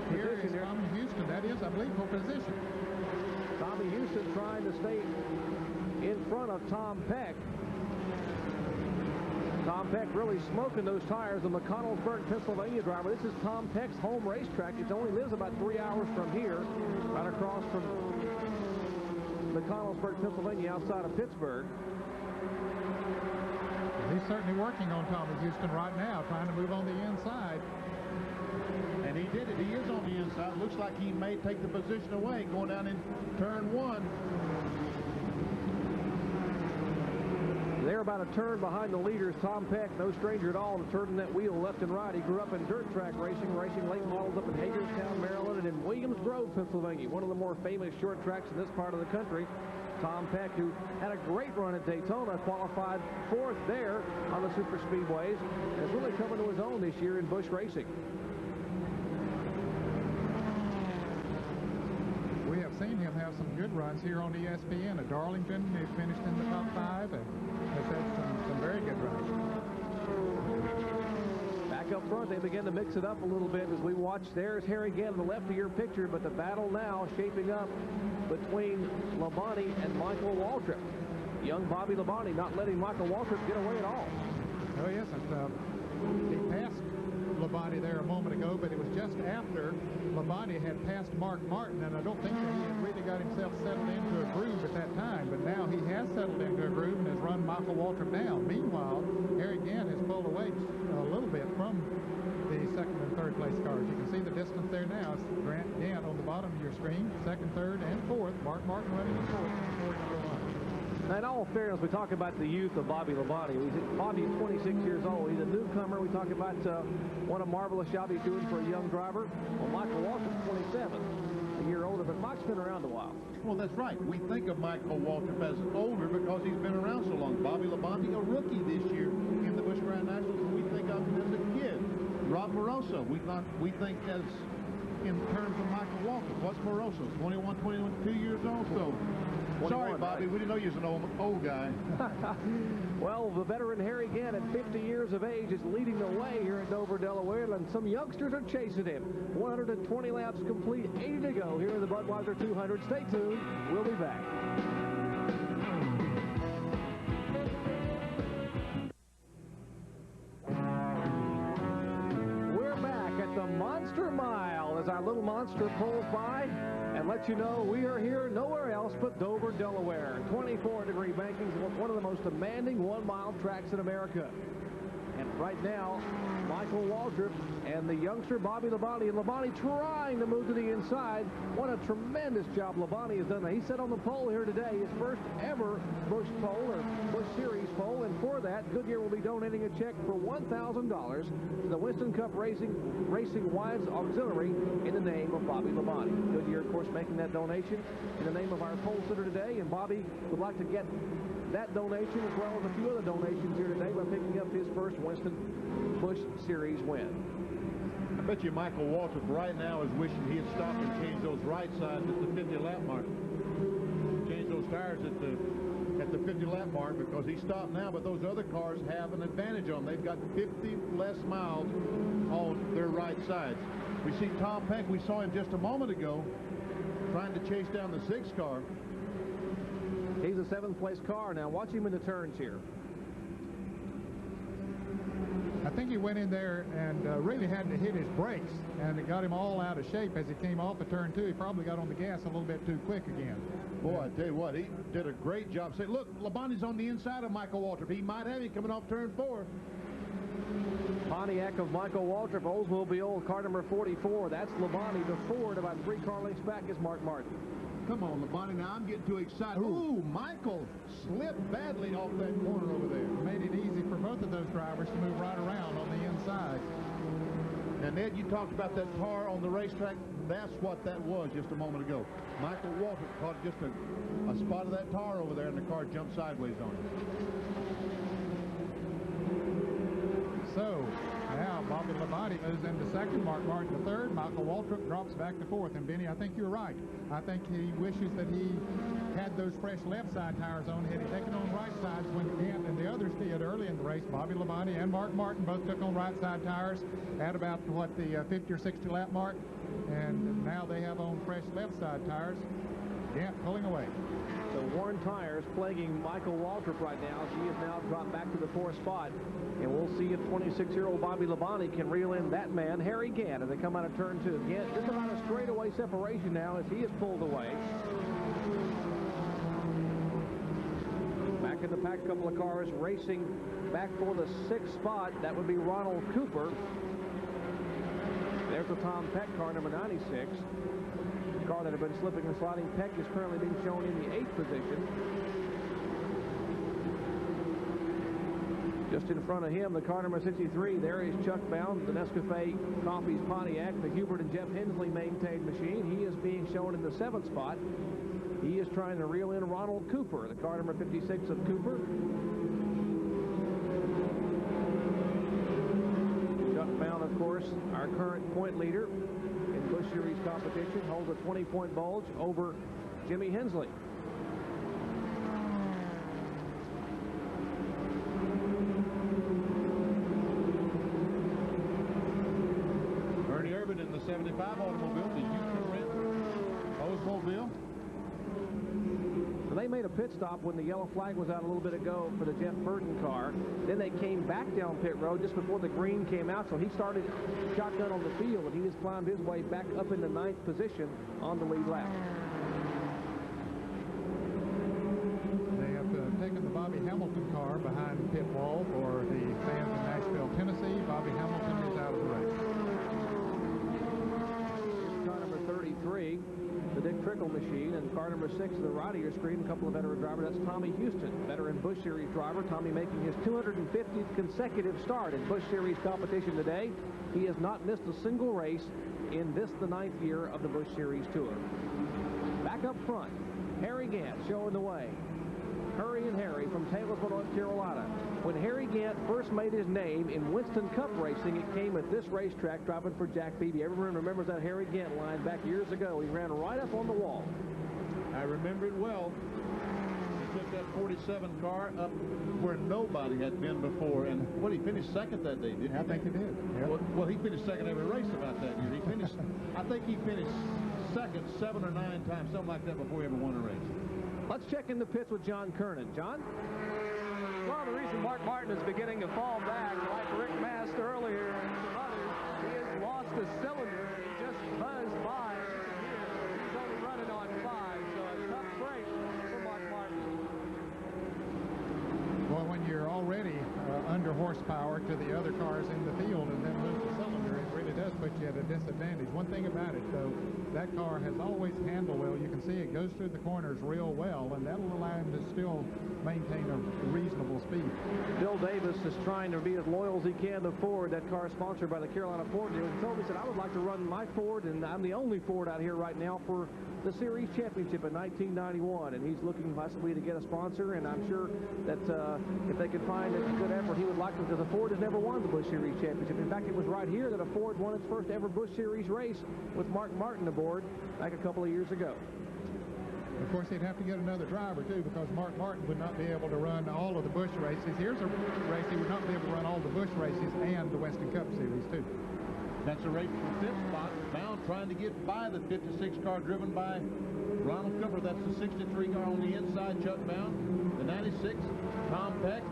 Here is Tommy Houston. That is, I believe, for position. Tommy Houston trying to stay in front of Tom Peck. Tom Peck really smoking those tires. The McConnellsburg, Pennsylvania driver. This is Tom Peck's home racetrack. It only lives about 3 hours from here, right across from McConnellsburg, Pennsylvania, outside of Pittsburgh. He's certainly working on Tommy Houston right now, trying to move on the inside. And he did it. He is on the inside. Looks like he may take the position away going down in turn 1. They're about a turn behind the leaders. Tom Peck, no stranger at all, to turning that wheel left and right. He grew up in dirt track racing late models up in Hagerstown, Maryland, and in Williams Grove, Pennsylvania, one of the more famous short tracks in this part of the country. Tom Peck, who had a great run at Daytona, qualified 4th there on the super speedways, and is really coming to his own this year in Busch racing. We have seen him have some good runs here on ESPN. At Darlington, he finished in the top 5 and has had some very good runs. Back up front, they begin to mix it up a little bit as we watch. There's Harry Gant on the left of your picture, but the battle now shaping up between Labonte and Michael Waltrip. Young Bobby Labonte not letting Michael Waltrip get away at all. Oh, yes, he passed Labonte there a moment ago, but it was just after Labonte had passed Mark Martin, and I don't think that he had really got himself settled into a groove at that time, but now he has settled into a groove and has run Michael Waltrip down. Meanwhile, Harry Gant has pulled away a little bit from the 2nd and 3rd place cars. You can see the distance there now. It's Grant Gant on the bottom of your screen, 2nd, 3rd, and 4th. Mark Martin running in 4th, and 4th number 1. In all fairness, we talk about the youth of Bobby Labonte. Bobby is 26 years old. He's a newcomer. We talk about what a marvelous job he's doing for a young driver. Well, Michael Waltrip, 27, a year older, but Mike's been around a while. Well, that's right. We think of Michael Waltrip as older because he's been around so long. Bobby Labonte, a rookie this year in the Busch Grand Nationals, and we think of him as a kid. Rob Moroso, we think as in terms of Michael Waltrip. What's Moroso? 21, 22 years old? So, sorry, Bobby, we didn't know you was an old guy. Well, the veteran Harry Gant at 50 years of age is leading the way here at Dover, Delaware, and some youngsters are chasing him. 120 laps complete, 80 to go here in the Budweiser 200. Stay tuned. We'll be back. We're back at the Monster Mile as our little monster pulls by and lets you know we are here nowhere else but Dover, Delaware. 24-degree bankings, one of the most demanding 1-mile tracks in America. And right now, Michael Waltrip and the youngster Bobby Labonte. And Labonte trying to move to the inside. What a tremendous job Labonte has done. He sat on the pole here today, his first ever Busch pole or Busch Series pole. And for that, Goodyear will be donating a check for $1,000 to the Winston Cup Racing Wives Auxiliary in the name of Bobby Labonte. Goodyear, of course, making that donation in the name of our pole sitter today. And Bobby would like to get that donation as well as a few other donations here today by picking up his first Winston Busch Series win. I bet you Michael Waltrip right now is wishing he had stopped and changed those right sides at the 50-lap mark. Change those tires at the 50-lap mark because he stopped now, but those other cars have an advantage on them. They've got 50 less miles on their right sides. We see Tom Peck, we saw him just a moment ago, trying to chase down the 6 car. He's a 7th place car now. Watch him in the turns here. I think he went in there and really had to hit his brakes, and it got him all out of shape as he came off of turn 2. He probably got on the gas a little bit too quick again. Boy, I tell you what, he did a great job. Say, look, Labonte's on the inside of Michael Waltrip. He might have him coming off turn 4. Pontiac of Michael Waltrip, Oldsmobile, car number 44. That's Labonte. The Ford about 3 car lengths back is Mark Martin. Come on, Labonte, now I'm getting too excited. Ooh, Michael slipped badly off that corner over there. Made it easy for both of those drivers to move right around on the inside. Now, Ned, you talked about that car on the racetrack. That's what that was just a moment ago. Michael Waltrip caught just a a spot of that tar over there, and the car jumped sideways on it. So now Bobby Labonte moves into second, Mark Martin to third, Michael Waltrip drops back to fourth. And Benny, I think you're right. I think he wishes that he had those fresh left side tires on. Had he taken on right sides when Gant and the others did early in the race, Bobby Labonte and Mark Martin both took on right side tires at about, what, the 50 or 60 lap mark. And now they have on fresh left side tires. Gant pulling away. So worn tires plaguing Michael Waltrip right now. He has now dropped back to the fourth spot. And we'll see if 26-year-old Bobby Labonte can reel in that man, Harry Gant, as they come out of turn two. Gant just about a straightaway separation now as he is pulled away. Back in the pack, a couple of cars racing back for the sixth spot. That would be Ronald Cooper. There's the Tom Peck car, number 96. The car that had been slipping and sliding. Peck is currently being shown in the 8th position. Just in front of him, the car number 63, there is Chuck Bound, the Nescafe Coffee's Pontiac, the Hubert and Jeff Hensley maintained machine. He is being shown in the 7th spot. He is trying to reel in Ronald Cooper, the car number 56 of Cooper. Chuck Bound, of course, our current point leader in Busch Series competition, holds a 20-point bulge over Jimmy Hensley. Ernie Irvin in the 75 automobile, the Houston Red Oldsmobile. So they made a pit stop when the yellow flag was out a little bit ago for the Jeff Burton car. Then they came back down pit road just before the green came out, so he started shotgun on the field, and he has climbed his way back up in the 9th position on the lead lap. They have taken the Bobby Hamilton car behind the pit wall for the fans in Nashville, Tennessee. Bobby Hamilton is out of the race. Car number 33, the Dick Trickle machine, and car number 6 of the right of your screen, a couple of veteran drivers. That's Tommy Houston, veteran Busch Series driver. Tommy making his 250th consecutive start in Busch Series competition today. He has not missed a single race in this, the 9th year of the Busch Series Tour. Back up front, Harry Gant showing the way. Hurry and Harry from Taylorsville, North Carolina. When Harry Gant first made his name in Winston Cup racing, it came at this racetrack driving for Jack Beebe. Everyone remembers that Harry Gant line back years ago. He ran right up on the wall. I remember it well. He took that 47 car up where nobody had been before, and what, he finished second that day, didn't he? I think he did. Yep. Well, he finished second every race about that year. He finished, I think he finished second 7 or 9 times, something like that, before he ever won a race. Let's check in the pits with John Kernan. John? Well, the reason Mark Martin is beginning to fall back, like Rick Mast earlier and some others, he has lost a cylinder. He just buzzed by. He's only running on 5, so a tough break for Mark Martin. Well, when you're already under horsepower to the other cars in the field and then lose the cylinder, it really does put you at a disadvantage. One thing about it, though, that car has always handled well. You can see it goes through the corners real well, and that'll allow him to still maintain a reasonable speed. Bill Davis is trying to be as loyal as he can to Ford. That car is sponsored by the Carolina Ford dealers. He told me, said, I would like to run my Ford, and I'm the only Ford out here right now for the Series Championship in 1991, and he's looking possibly to get a sponsor, and I'm sure that if they could find a good effort, he would like to, because the Ford has never won the Busch Series Championship. In fact, it was right here that a Ford won its first ever Busch Series race with Mark Martin aboard back a couple of years ago. Of course, he'd have to get another driver, too, because Mark Martin would not be able to run all of the Busch races. Here's a race he would not be able to run all the Busch races and the Winston Cup Series, too. That's a race from 5th spot. Bound trying to get by the 56 car driven by Ronald Cooper. That's the 63 car on the inside, Chuck Bound. The 96, Tom Peck.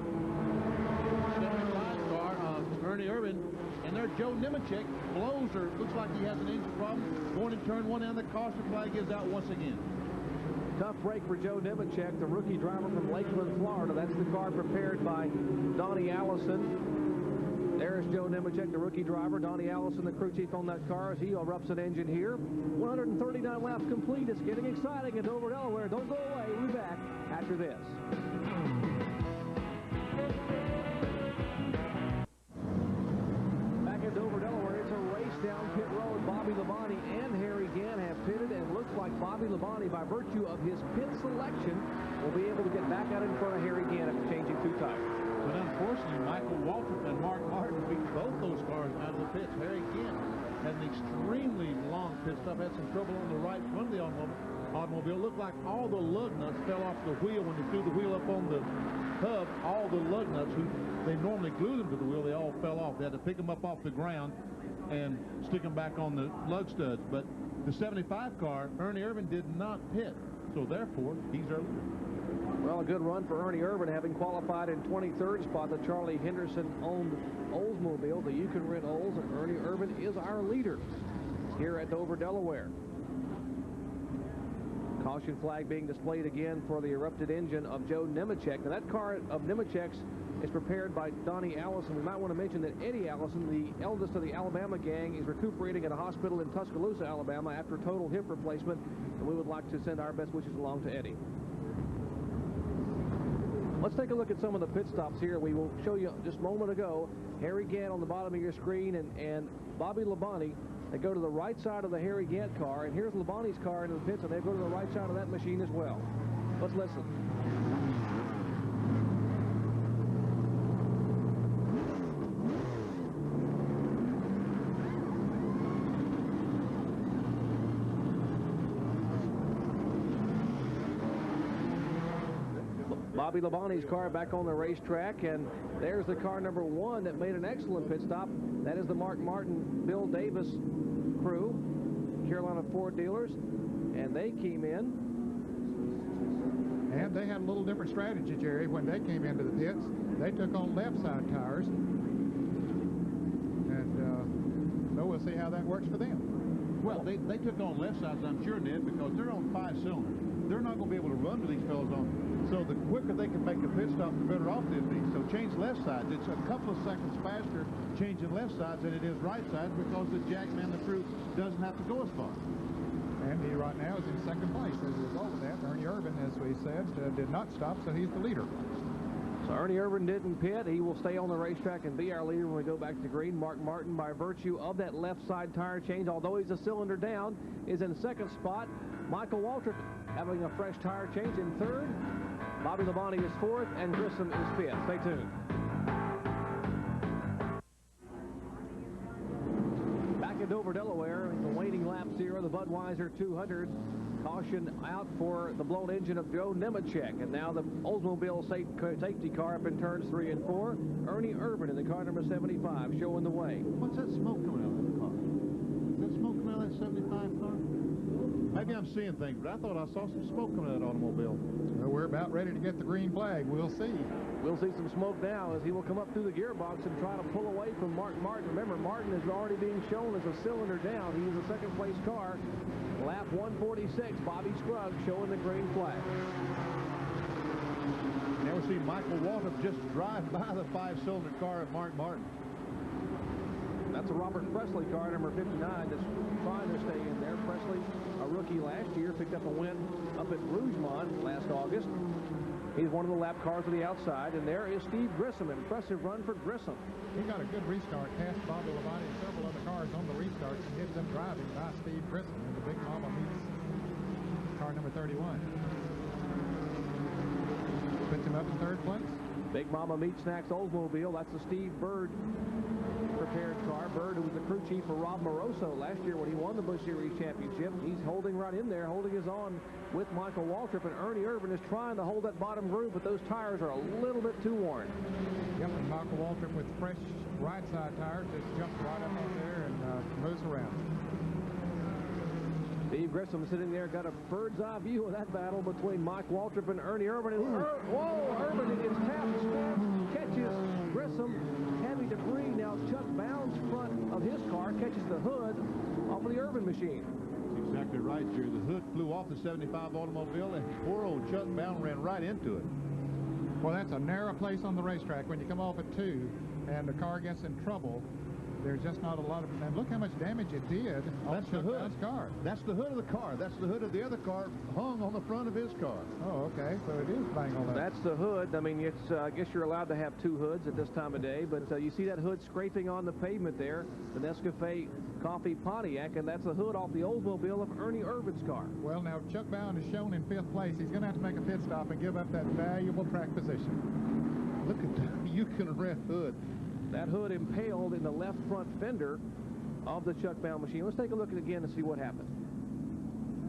75 car, Ernie Irvin. And there, Joe Nemechek blows her. Looks like he has an engine problem. Going in turn 1, and the caution flag is out once again. Tough break for Joe Nemechek, the rookie driver from Lakeland, Florida. That's the car prepared by Donnie Allison. There's Joe Nemechek, the rookie driver. Donnie Allison, the crew chief on that car, as he erupts an engine here. 139 laps complete. It's getting exciting at Dover, Delaware. Don't go away. We'll be back after this. Back at Dover, Delaware, it's a race down pit road. Bobby Labonte and Harry Gant have pitted, and it looks like Bobby Labonte Labonte, by virtue of his pit selection, will be able to get back out in front of Harry Gant after changing 2 tires. But unfortunately, Michael Waltrip and Mark Martin beat both those cars out of the pits. Harry Gant had an extremely long pit stop, had some trouble on the right front of the automobile. Looked like all the lug nuts fell off the wheel when they threw the wheel up on the hub. All the lug nuts, they normally glue them to the wheel, they all fell off. They had to pick them up off the ground and stick them back on the lug studs. But the 75 car, Ernie Irvan, did not pit, so therefore he's our leader. Well, a good run for Ernie Irvan, having qualified in 23rd spot. The Charlie Henderson-owned Oldsmobile, the You Can Rent Olds, and Ernie Irvan is our leader here at Dover, Delaware. Caution flag being displayed again for the erupted engine of Joe Nemechek. Now, that car of Nemechek's is prepared by Donnie Allison. We might want to mention that Eddie Allison, the eldest of the Alabama gang, is recuperating at a hospital in Tuscaloosa, Alabama, after total hip replacement, and we would like to send our best wishes along to Eddie. Let's take a look at some of the pit stops here. We will show you just a moment ago Harry Gant on the bottom of your screen and Bobby Labonte. They go to the right side of the Harry Gant car, and here's Labonte's car into the pits, and they go to the right side of that machine as well. Let's listen. Bobby Labonte's car back on the racetrack, and there's the car number 1 that made an excellent pit stop. That is the Mark Martin, Bill Davis crew, Carolina Ford dealers, and they came in. And they had a little different strategy, Jerry. When they came into the pits, they took on left side tires, and so we'll see how that works for them. Well, they took on left sides, I'm sure, Ned, because they're on 5 cylinders. They're not going to be able to run with these fellows on. So the quicker they can make a pit stop, the better off they'll be. So change left sides. It's a couple of seconds faster changing left sides than it is right sides, because the jackman, the crew, doesn't have to go as far. And he right now is in 2nd place as a result of that. Ernie Irvan, as we said, did not stop, so he's the leader. So Ernie Irvan didn't pit. He will stay on the racetrack and be our leader when we go back to green. Mark Martin, by virtue of that left side tire change, although he's a cylinder down, is in 2nd spot. Michael Waltrip having a fresh tire change in 3rd. Bobby Labonte is 4th, and Grissom is 5th. Stay tuned. Back in Dover, Delaware, the waning laps here of the Budweiser 200. Caution out for the blown engine of Joe Nemechek. And now the Oldsmobile safety car up in turns 3 and 4. Ernie Irvan in the car number 75 showing the way. What's that smoke coming out of that car? Is that smoke coming out of that 75 car? Maybe I'm seeing things, but I thought I saw some smoke coming out of that automobile. Well, we're about ready to get the green flag. We'll see. We'll see some smoke now as he will come up through the gearbox and try to pull away from Mark Martin. Remember, Martin is already being shown as a cylinder down. He is a 2nd place car. Lap 146, Bobby Scruggs showing the green flag. Now we see Michael Waltrip just drive by the 5-cylinder car of Mark Martin. That's a Robert Presley car, number 59, that's trying to stay in there. Presley, a rookie last year, picked up a win up at Rougemont last August. He's one of the lap cars to the outside, and there is Steve Grissom. Impressive run for Grissom. He got a good restart past Bobby Labonte and several other cars on the restarts, and hit them driving by Steve Grissom in the Big Mama meets car number 31. Puts him up in 3rd place. Big Mama Meat Snacks Oldsmobile. That's the Steve Bird prepared car. Bird, who was the crew chief for Rob Moroso last year when he won the Busch Series championship. He's holding right in there, holding his own with Michael Waltrip, and Ernie Irvan is trying to hold that bottom groove, but those tires are a little bit too worn. Yep, and Michael Waltrip with fresh right side tires just jumps right up on there and moves around. Steve Grissom sitting there, got a bird's eye view of that battle between Mike Waltrip and Ernie Irvan. And Irvan gets tapped, snaps, catches Grissom. Heavy debris. Now Chuck Bound's front of his car catches the hood off of the Irvan machine. That's exactly right, Jerry. The hood flew off the 75 automobile, and poor old Chuck Bound ran right into it. Well, that's a narrow place on the racetrack when you come off at 2 and the car gets in trouble. there's just not a lot of, and look how much damage it did on Chuck Bowen's car. That's the hood of the car. That's the hood of the other car hung on the front of his car. Oh, okay, so it is bang on that. That's the hood. I mean, it's, I guess you're allowed to have two hoods at this time of day, but you see that hood scraping on the pavement there, the Nescafe Coffee Pontiac, and that's the hood off the Oldsmobile of Ernie Irvin's car. Well, now, if Chuck Bowen is shown in 5th place, he's going to have to make a pit stop and give up that valuable track position. Look at that. You can rent hood. That hood impaled in the left front fender of the Chuck Bowen machine. Let's take a look at it again and see what happened.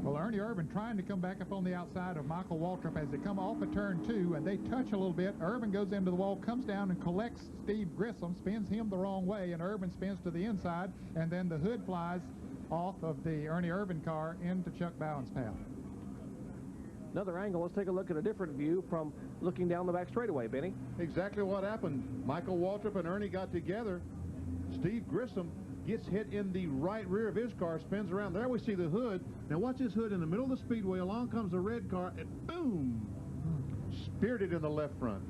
Well, Ernie Irvin trying to come back up on the outside of Michael Waltrip as they come off of turn 2, and they touch a little bit. Irvin goes into the wall, comes down and collects Steve Grissom, spins him the wrong way, and Irvin spins to the inside, and then the hood flies off of the Ernie Irvin car into Chuck Bowen's path. Another angle, let's take a look at a different view from looking down the back straightaway, Benny. Exactly what happened. Michael Waltrip and Ernie got together. Steve Grissom gets hit in the right rear of his car, spins around. There we see the hood. Now watch this hood in the middle of the speedway. Along comes the red car, and boom! Speared it in the left front.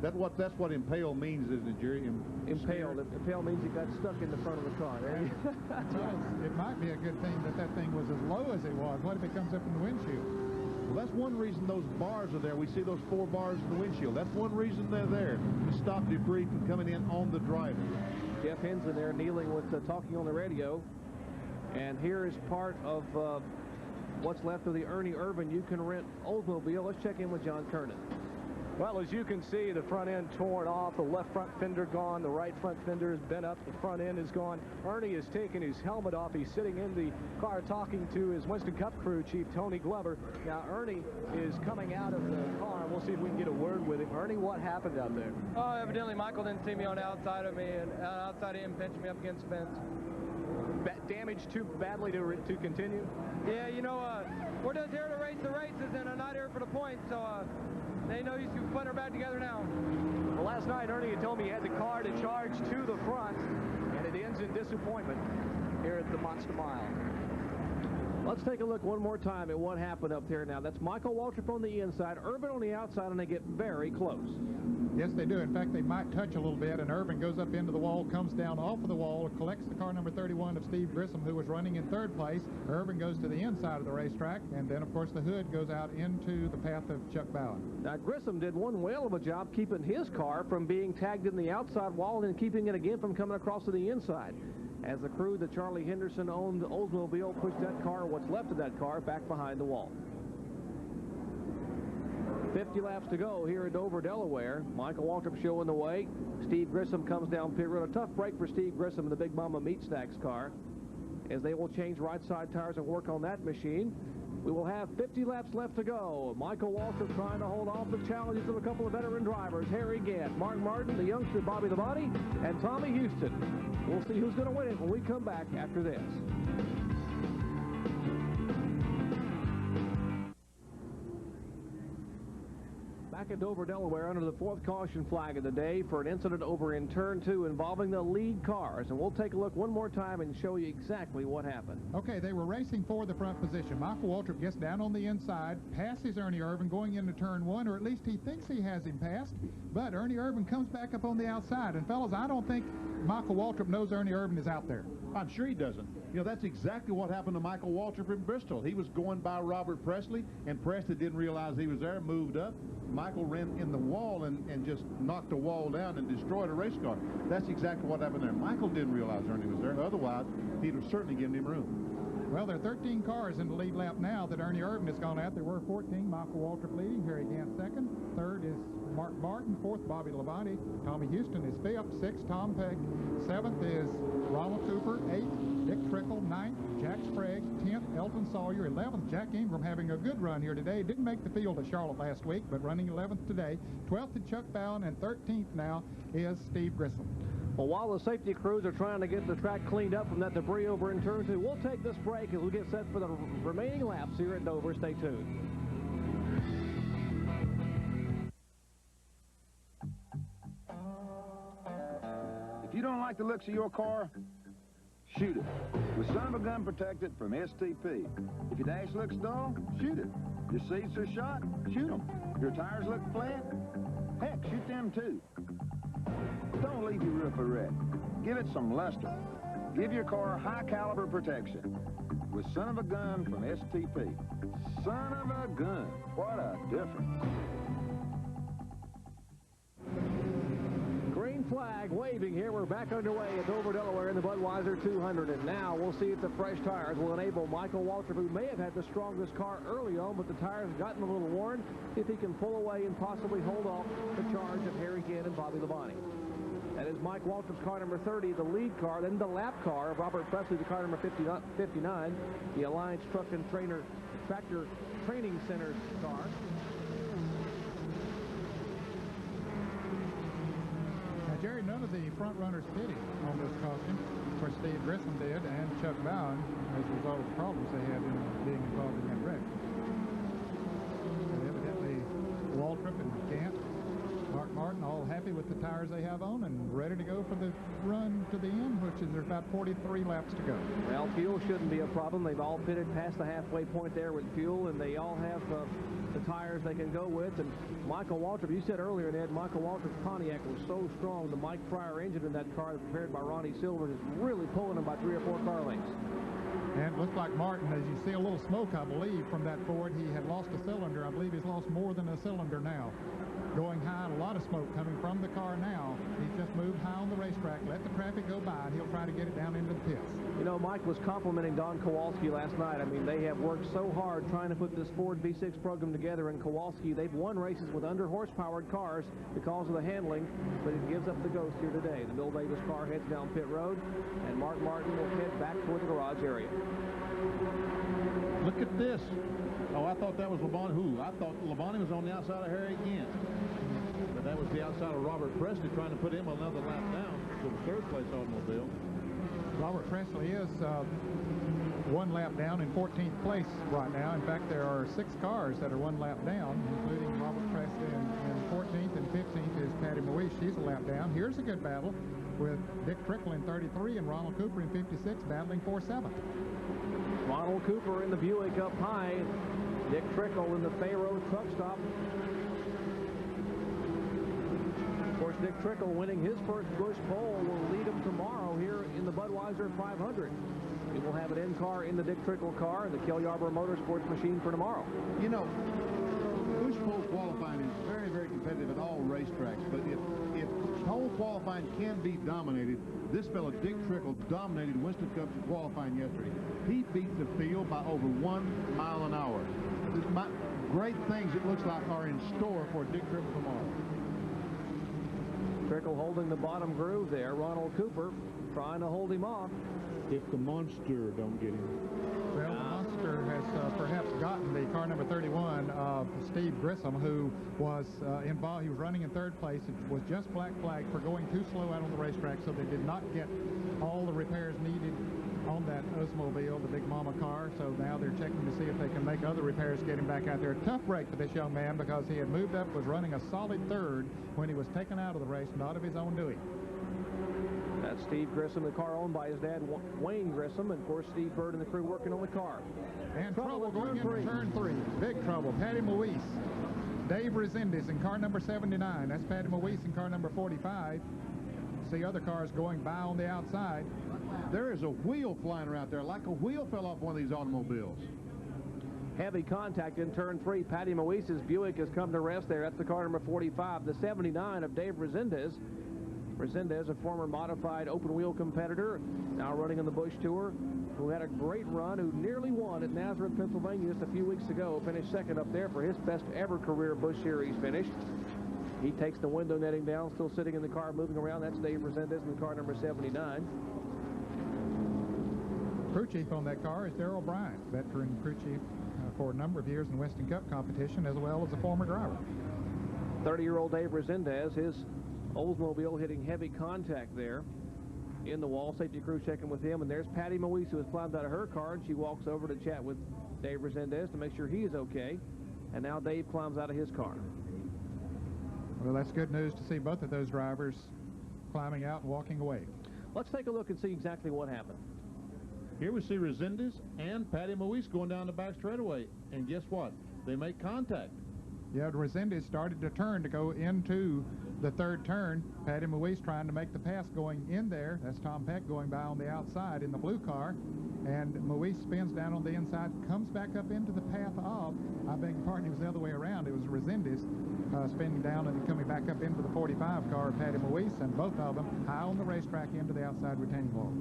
That's what impale means, isn't it, Jerry? Impaled. Impale means it got stuck in the front of the car. Well, it might be a good thing that that thing was as low as it was. What if it comes up in the windshield? Well, that's one reason those bars are there. We see those 4 bars in the windshield. That's one reason they're there, to stop debris from coming in on the driver. Jeff Henson there kneeling with talking on the radio. And here is part of what's left of the Ernie Irvin You Can Rent Oldsmobile. Let's check in with John Kernan. Well, as you can see, the front end torn off, the left front fender gone, the right front fender is bent up, the front end is gone. Ernie has taken his helmet off. He's sitting in the car talking to his Winston Cup crew chief, Tony Glover. Now, Ernie is coming out of the car. We'll see if we can get a word with him. Ernie, what happened out there? Oh, evidently Michael didn't see me on the outside of me, and outside of him pinching me up against the fence. Damage too badly to continue? Yeah, you know, we're just here to race the races, and I'm not here for the points, so they know you can put her back together now. Well, last night, Ernie had told me he had the car to charge to the front, and it ends in disappointment here at the Monster Mile. Let's take a look one more time at what happened up there now. That's Michael Waltrip on the inside, Irvin on the outside, and they get very close. Yes, they do. In fact, they might touch a little bit, and Irvin goes up into the wall, comes down off of the wall, collects the car number 31 of Steve Grissom, who was running in 3rd place. Irvin goes to the inside of the racetrack, and then, of course, the hood goes out into the path of Chuck Bowen. Now, Grissom did one whale of a job keeping his car from being tagged in the outside wall and keeping it again from coming across to the inside. As the crew that Charlie Henderson owned, the Oldsmobile, pushed that car, what's left of that car, back behind the wall. 50 laps to go here at Dover, Delaware. Michael Waltrip showing the way. Steve Grissom comes down pit road. A tough break for Steve Grissom in the Big Mama Meat Snacks car, as they will change right side tires and work on that machine. We will have 50 laps left to go. Michael Waltrip trying to hold off the challenges of a couple of veteran drivers, Harry Gant, Mark Martin, the youngster Bobby Labonte, and Tommy Houston. We'll see who's going to win it when we come back after this. Back at Dover, Delaware, under the 4th caution flag of the day for an incident over in turn 2 involving the lead cars. And we'll take a look one more time and show you exactly what happened. Okay, they were racing for the front position. Michael Waltrip gets down on the inside, passes Ernie Irvin going into turn 1, or at least he thinks he has him passed. But Ernie Irvin comes back up on the outside. And, fellas, I don't think Michael Waltrip knows Ernie Irvin is out there. I'm sure he doesn't. You know, that's exactly what happened to Michael Waltrip in Bristol. He was going by Robert Presley, and Presley didn't realize he was there, moved up. Michael ran in the wall and just knocked the wall down and destroyed a race car. That's exactly what happened there. Michael didn't realize Ernie was there. Otherwise, he'd have certainly given him room. Well, there are 13 cars in the lead lap now that Ernie Irvin has gone out. There were 14. Michael Waltrip leading. Harry Gant 2nd. 3rd is Mark Martin. 4th, Bobby Labonte. Tommy Houston is 5th. 6th, Tom Peck. 7th is Ronald Cooper. 8th, Dick Trickle. 9th, Jack Sprague. 10th, Elton Sawyer. 11th, Jack Ingram having a good run here today. Didn't make the field at Charlotte last week, but running 11th today. 12th is Chuck Bowen, and 13th now is Steve Grissom. Well, while the safety crews are trying to get the track cleaned up from that debris over in turn 2, we'll take this break as we get set for the remaining laps here at Dover. Stay tuned. If you don't like the looks of your car, shoot it. With Son of a Gun Protected from STP. If your dash looks dull, shoot it. Your seats are shot, shoot them. Your tires look flat, heck, shoot them too. Don't leave your roof a wreck. Give it some luster. Give your car high-caliber protection with Son of a Gun from STP. Son of a gun. What a difference. Green flag waving here. We're back underway at Dover, Delaware in the Budweiser 200. And now we'll see if the fresh tires will enable Michael Waltrip, who may have had the strongest car early on, but the tires have gotten a little worn, if he can pull away and possibly hold off the charge of Harry Ginn and Bobby Labonte. That is Mike Waltrip's car number 30, the lead car, then the lap car of Robert Presley, the car number 59, the Alliance Truck and Tractor Training Center's car. Now, Jerry, none of the front runners pitted on this caution. Of course, Steve Grissom did, and Chuck Bowen, as a result of the problems they had in being involved in that wreck. And evidently, Waltrip and Gant, Mark Martin, all happy with the tires they have on and ready to go for the run to the end, which is there's about 43 laps to go. Well, fuel shouldn't be a problem. They've all pitted past the halfway point there with fuel, and they all have the tires they can go with. And Michael Waltrip, you said earlier, Ned, Michael Waltrip's Pontiac was so strong. The Mike Pryor engine in that car prepared by Ronnie Silver is really pulling them by 3 or 4 car lengths. And it looks like Martin, as you see a little smoke, I believe, from that Ford. He had lost a cylinder. I believe he's lost more than a cylinder now. Going high, and a lot of smoke coming from the car now. He's just moved high on the racetrack, let the traffic go by, and he'll try to get it down into the pits. You know, Mike was complimenting Don Kowalski last night. I mean, they have worked so hard trying to put this Ford V6 program together, and Kowalski, they've won races with under-horsepowered cars because of the handling, but it gives up the ghost here today. The Bill Davis car heads down pit road, and Mark Martin will head back toward the garage area. Look at this. Oh, I thought that was Labonte. Who? I thought Labonte was on the outside of Harry Ginn. But that was the outside of Robert Presley trying to put him another lap down to the third-place automobile. Robert Presley is 1 lap down in 14th place right now. In fact, there are 6 cars that are 1 lap down, including Robert Presley in 14th, and 15th is Patty Moise. She's a lap down. Here's a good battle with Dick Trickle in 33 and Ronald Cooper in 56 battling for 7th. Ronald Cooper in the Buick up high. Dick Trickle in the Fayroe truck stop. Of course, Dick Trickle winning his first Busch pole will lead him tomorrow here in the Budweiser 500. We will have an in-car in the Dick Trickle car and the Kelly Arbor Motorsports machine for tomorrow. You know, Busch pole qualifying is very, very competitive at all racetracks, but if pole qualifying can be dominated, this fellow Dick Trickle dominated Winston Cup qualifying yesterday. He beat the field by over 1 mile an hour. Great things, it looks like, are in store for Dick Trickle tomorrow. Trickle holding the bottom groove there. Ronald Cooper trying to hold him off. If the monster don't get him. Well, the monster has perhaps gotten the car number 31 of Steve Grissom, who was involved. He was running in 3rd place. It was just black flag for going too slow out on the racetrack, so they did not get all the repairs needed on that Oldsmobile, the Big Mama car. So now they're checking to see if they can make other repairs to get him back out there. Tough break for this young man because he had moved up, was running a solid 3rd when he was taken out of the race, not of his own doing. That's Steve Grissom, the car owned by his dad, Wayne Grissom, and of course Steve Bird and the crew working on the car. And trouble going into turn 3. Big trouble. Patty Moise, Dave Resendez in car number 79. That's Patty Moise in car number 45. See other cars going by on the outside. There is a wheel flying around there, like a wheel fell off one of these automobiles. Heavy contact in turn 3. Patty Moise's Buick has come to rest there. That's the car number 45, the 79 of Dave Resendez. Resendez, a former modified open-wheel competitor, now running on the Busch Tour, who had a great run, who nearly won at Nazareth, Pennsylvania just a few weeks ago, finished 2nd up there for his best ever career Busch Series finish. He takes the window netting down, still sitting in the car, moving around. That's Dave Resendez in the car number 79. Crew chief on that car is Darrell Bryant, veteran crew chief for a number of years in Winston Cup competition, as well as a former driver. 30-year-old Dave Resendez, his Oldsmobile hitting heavy contact there in the wall. Safety crew checking with him, and there's Patty Moise, who has climbed out of her car, and she walks over to chat with Dave Resendez to make sure he is okay. And now Dave climbs out of his car. Well, that's good news to see both of those drivers climbing out and walking away. Let's take a look and see exactly what happened. Here we see Resendez and Patty Moise going down the back straightaway, and guess what? They make contact. Yeah, Resendez started to turn to go into the third turn. Patty Mouise trying to make the pass going in there. That's Tom Peck going by on the outside in the blue car. And Mouise spins down on the inside, comes back up into the path of, I beg your pardon, it was the other way around. It was Resendez spinning down and coming back up into the 45 car of Patty Mouise, and both of them high on the racetrack into the outside retaining wall.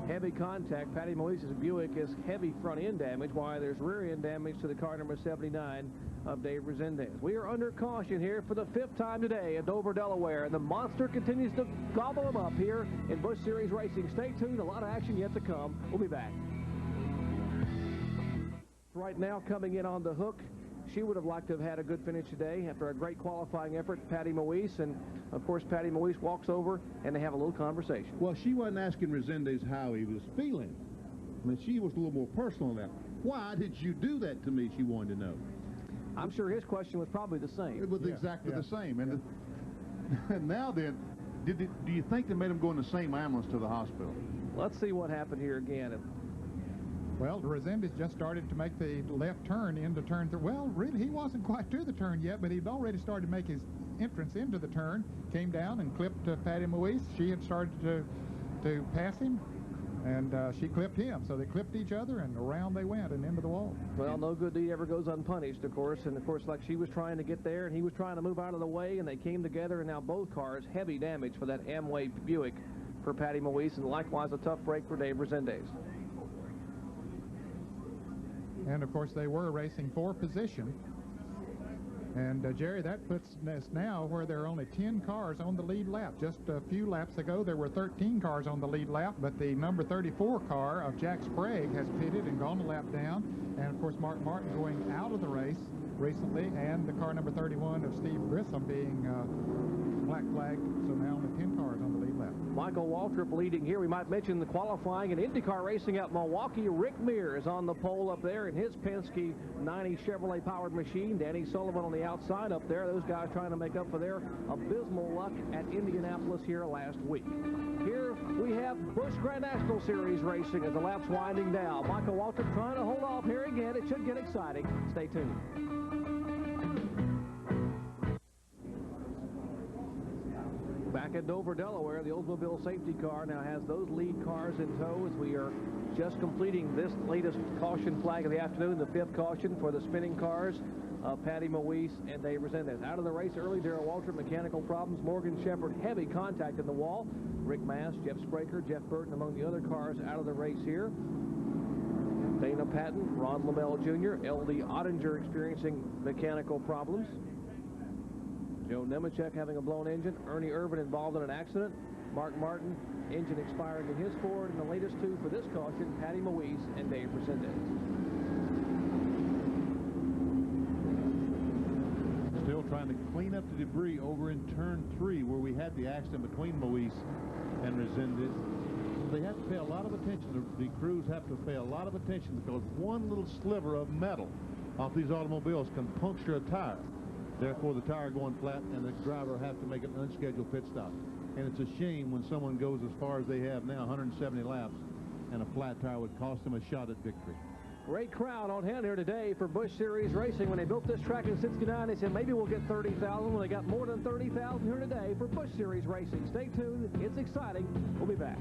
Heavy contact. Patty Mouise's Buick is heavy front end damage, while there's rear end damage to the car number 79 of Dave Resendez. We are under caution here for the 5th time today at Dover, Delaware, and the monster continues to gobble them up here in Busch Series Racing. Stay tuned, a lot of action yet to come. We'll be back. Right now, coming in on the hook, she would have liked to have had a good finish today after a great qualifying effort, Patty Mouise, and of course Patty Mouise walks over and they have a little conversation. Well, she wasn't asking Resendez how he was feeling. I mean, she was a little more personal than that. Why did you do that to me, she wanted to know. I'm sure his question was probably the same. It was exactly the same. And, and now then, do you think they made him go in the same ambulance to the hospital? Let's see what happened here again. Well, Resendez just started to make the left turn into turn 3. Well, really, he wasn't quite to the turn yet, but he'd already started to make his entrance into the turn, came down and clipped Patty Mouise. She had started to pass him, and she clipped him. So they clipped each other, and around they went and into the wall. Well, no good deed ever goes unpunished, of course. And, of course, like she was trying to get there, and he was trying to move out of the way, and they came together, and now both cars, heavy damage for that Amway Buick for Patty Mouise, and likewise a tough break for Dave Resendez. And, of course, they were racing for position. And, Jerry, that puts us now where there are only 10 cars on the lead lap. Just a few laps ago, there were 13 cars on the lead lap, but the number 34 car of Jack Sprague has pitted and gone a lap down. And, of course, Mark Martin going out of the race recently, and the car number 31 of Steve Grissom being black flagged. So now only 10 cars on the lead lap. Michael Waltrip leading here. We might mention the qualifying in IndyCar racing at Milwaukee. Rick Meir is on the pole up there in his Penske 90 Chevrolet powered machine. Danny Sullivan on the outside up there. Those guys trying to make up for their abysmal luck at Indianapolis here last week. Here we have Busch Grand National Series racing as the lap's winding down. Michael Waltrip trying to hold off here again. It should get exciting. Stay tuned. Back at Dover, Delaware, the Oldsmobile safety car now has those lead cars in tow as we are just completing this latest caution flag of the afternoon, the 5th caution for the spinning cars of Patty Mouise and Dave Resendez. Out of the race early, Darrell Waltrip, mechanical problems. Morgan Shepherd, heavy contact in the wall. Rick Mass, Jeff Spraker, Jeff Burton among the other cars out of the race here. Dana Patton, Ron Lamell Jr., L.D. Ottinger experiencing mechanical problems. Joe Nemechek having a blown engine. Ernie Irvin involved in an accident. Mark Martin, engine expiring in his Ford. And the latest two for this caution, Patty Mouise and Dave Resendez. Still trying to clean up the debris over in turn 3 where we had the accident between Mouise and Resendez. They have to pay a lot of attention. The crews have to pay a lot of attention because one little sliver of metal off these automobiles can puncture a tire. Therefore, the tire going flat, and the driver have to make an unscheduled pit stop. And it's a shame when someone goes as far as they have now, 170 laps, and a flat tire would cost them a shot at victory. Great crowd on hand here today for Busch Series Racing. When they built this track in '69, they said maybe we'll get 30,000. Well, they got more than 30,000 here today for Busch Series Racing. Stay tuned. It's exciting. We'll be back.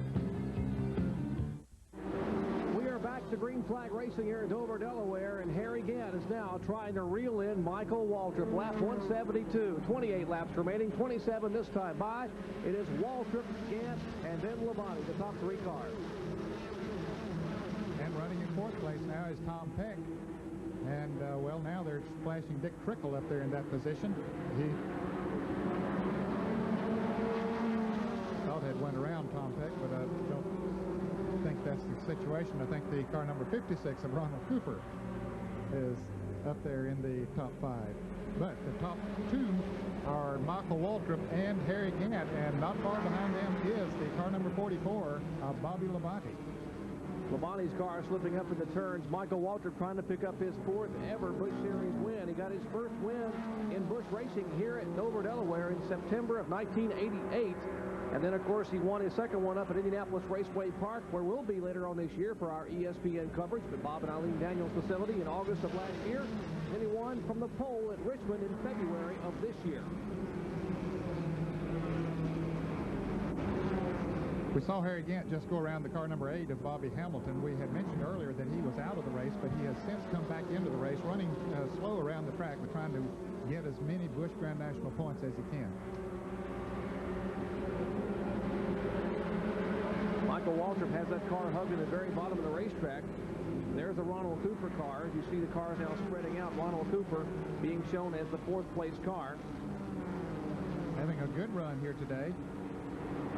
Back to Green Flag Racing here at Dover, Delaware, and Harry Gant is now trying to reel in Michael Waltrip. Lap 172, 28 laps remaining, 27 this time by. It is Waltrip, Gant, and then Labonte, the top 3 cars. And running in 4th place now is Tom Peck. And, well, now they're splashing Dick Trickle up there in that position. He thought had went around Tom Peck, but I don't think that's the situation. I think the car number 56 of Ronald Cooper is up there in the top 5. But the top 2 are Michael Waltrip and Harry Gant, and not far behind them is the car number 44 of Bobby Labonte. Labonte's car slipping up in the turns. Michael Waltrip trying to pick up his 4th ever Busch Series win. He got his first win in Busch racing here at Dover, Delaware in September of 1988. And then, of course, he won his second one up at Indianapolis Raceway Park, where we'll be later on this year for our ESPN coverage at Bob and Eileen Daniels facility in August of last year. Then he won from the pole at Richmond in February of this year. We saw Harry Gant just go around the car number 8 of Bobby Hamilton. We had mentioned earlier that he was out of the race, but he has since come back into the race, running slow around the track, but trying to get as many Busch Grand National points as he can. Michael Waltrip has that car hugged in the very bottom of the racetrack. There's the Ronald Cooper car. As you see the cars now spreading out, Ronald Cooper being shown as the 4th place car. Having a good run here today.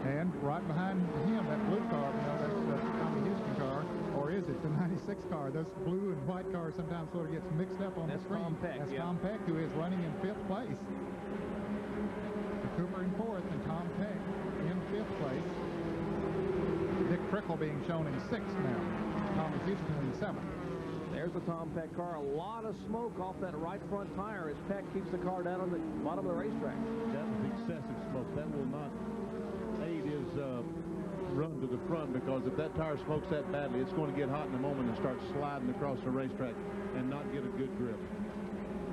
And right behind him, that blue car, that's the Tommy Houston car, or is it the 96 car? Those blue and white cars sometimes sort of gets mixed up on the screen. Tom Peck, that's Tom Peck, who is running in 5th place. Cooper in 4th and Tom Peck in 5th place. Dick Trickle being shown in 6th now. Tommy Houston in 7th. There's the Tom Peck car. A lot of smoke off that right front tire as Peck keeps the car down on the bottom of the racetrack. That was excessive smoke. That will not aid his run to the front, because if that tire smokes that badly, it's going to get hot in a moment and start sliding across the racetrack and not get a good grip.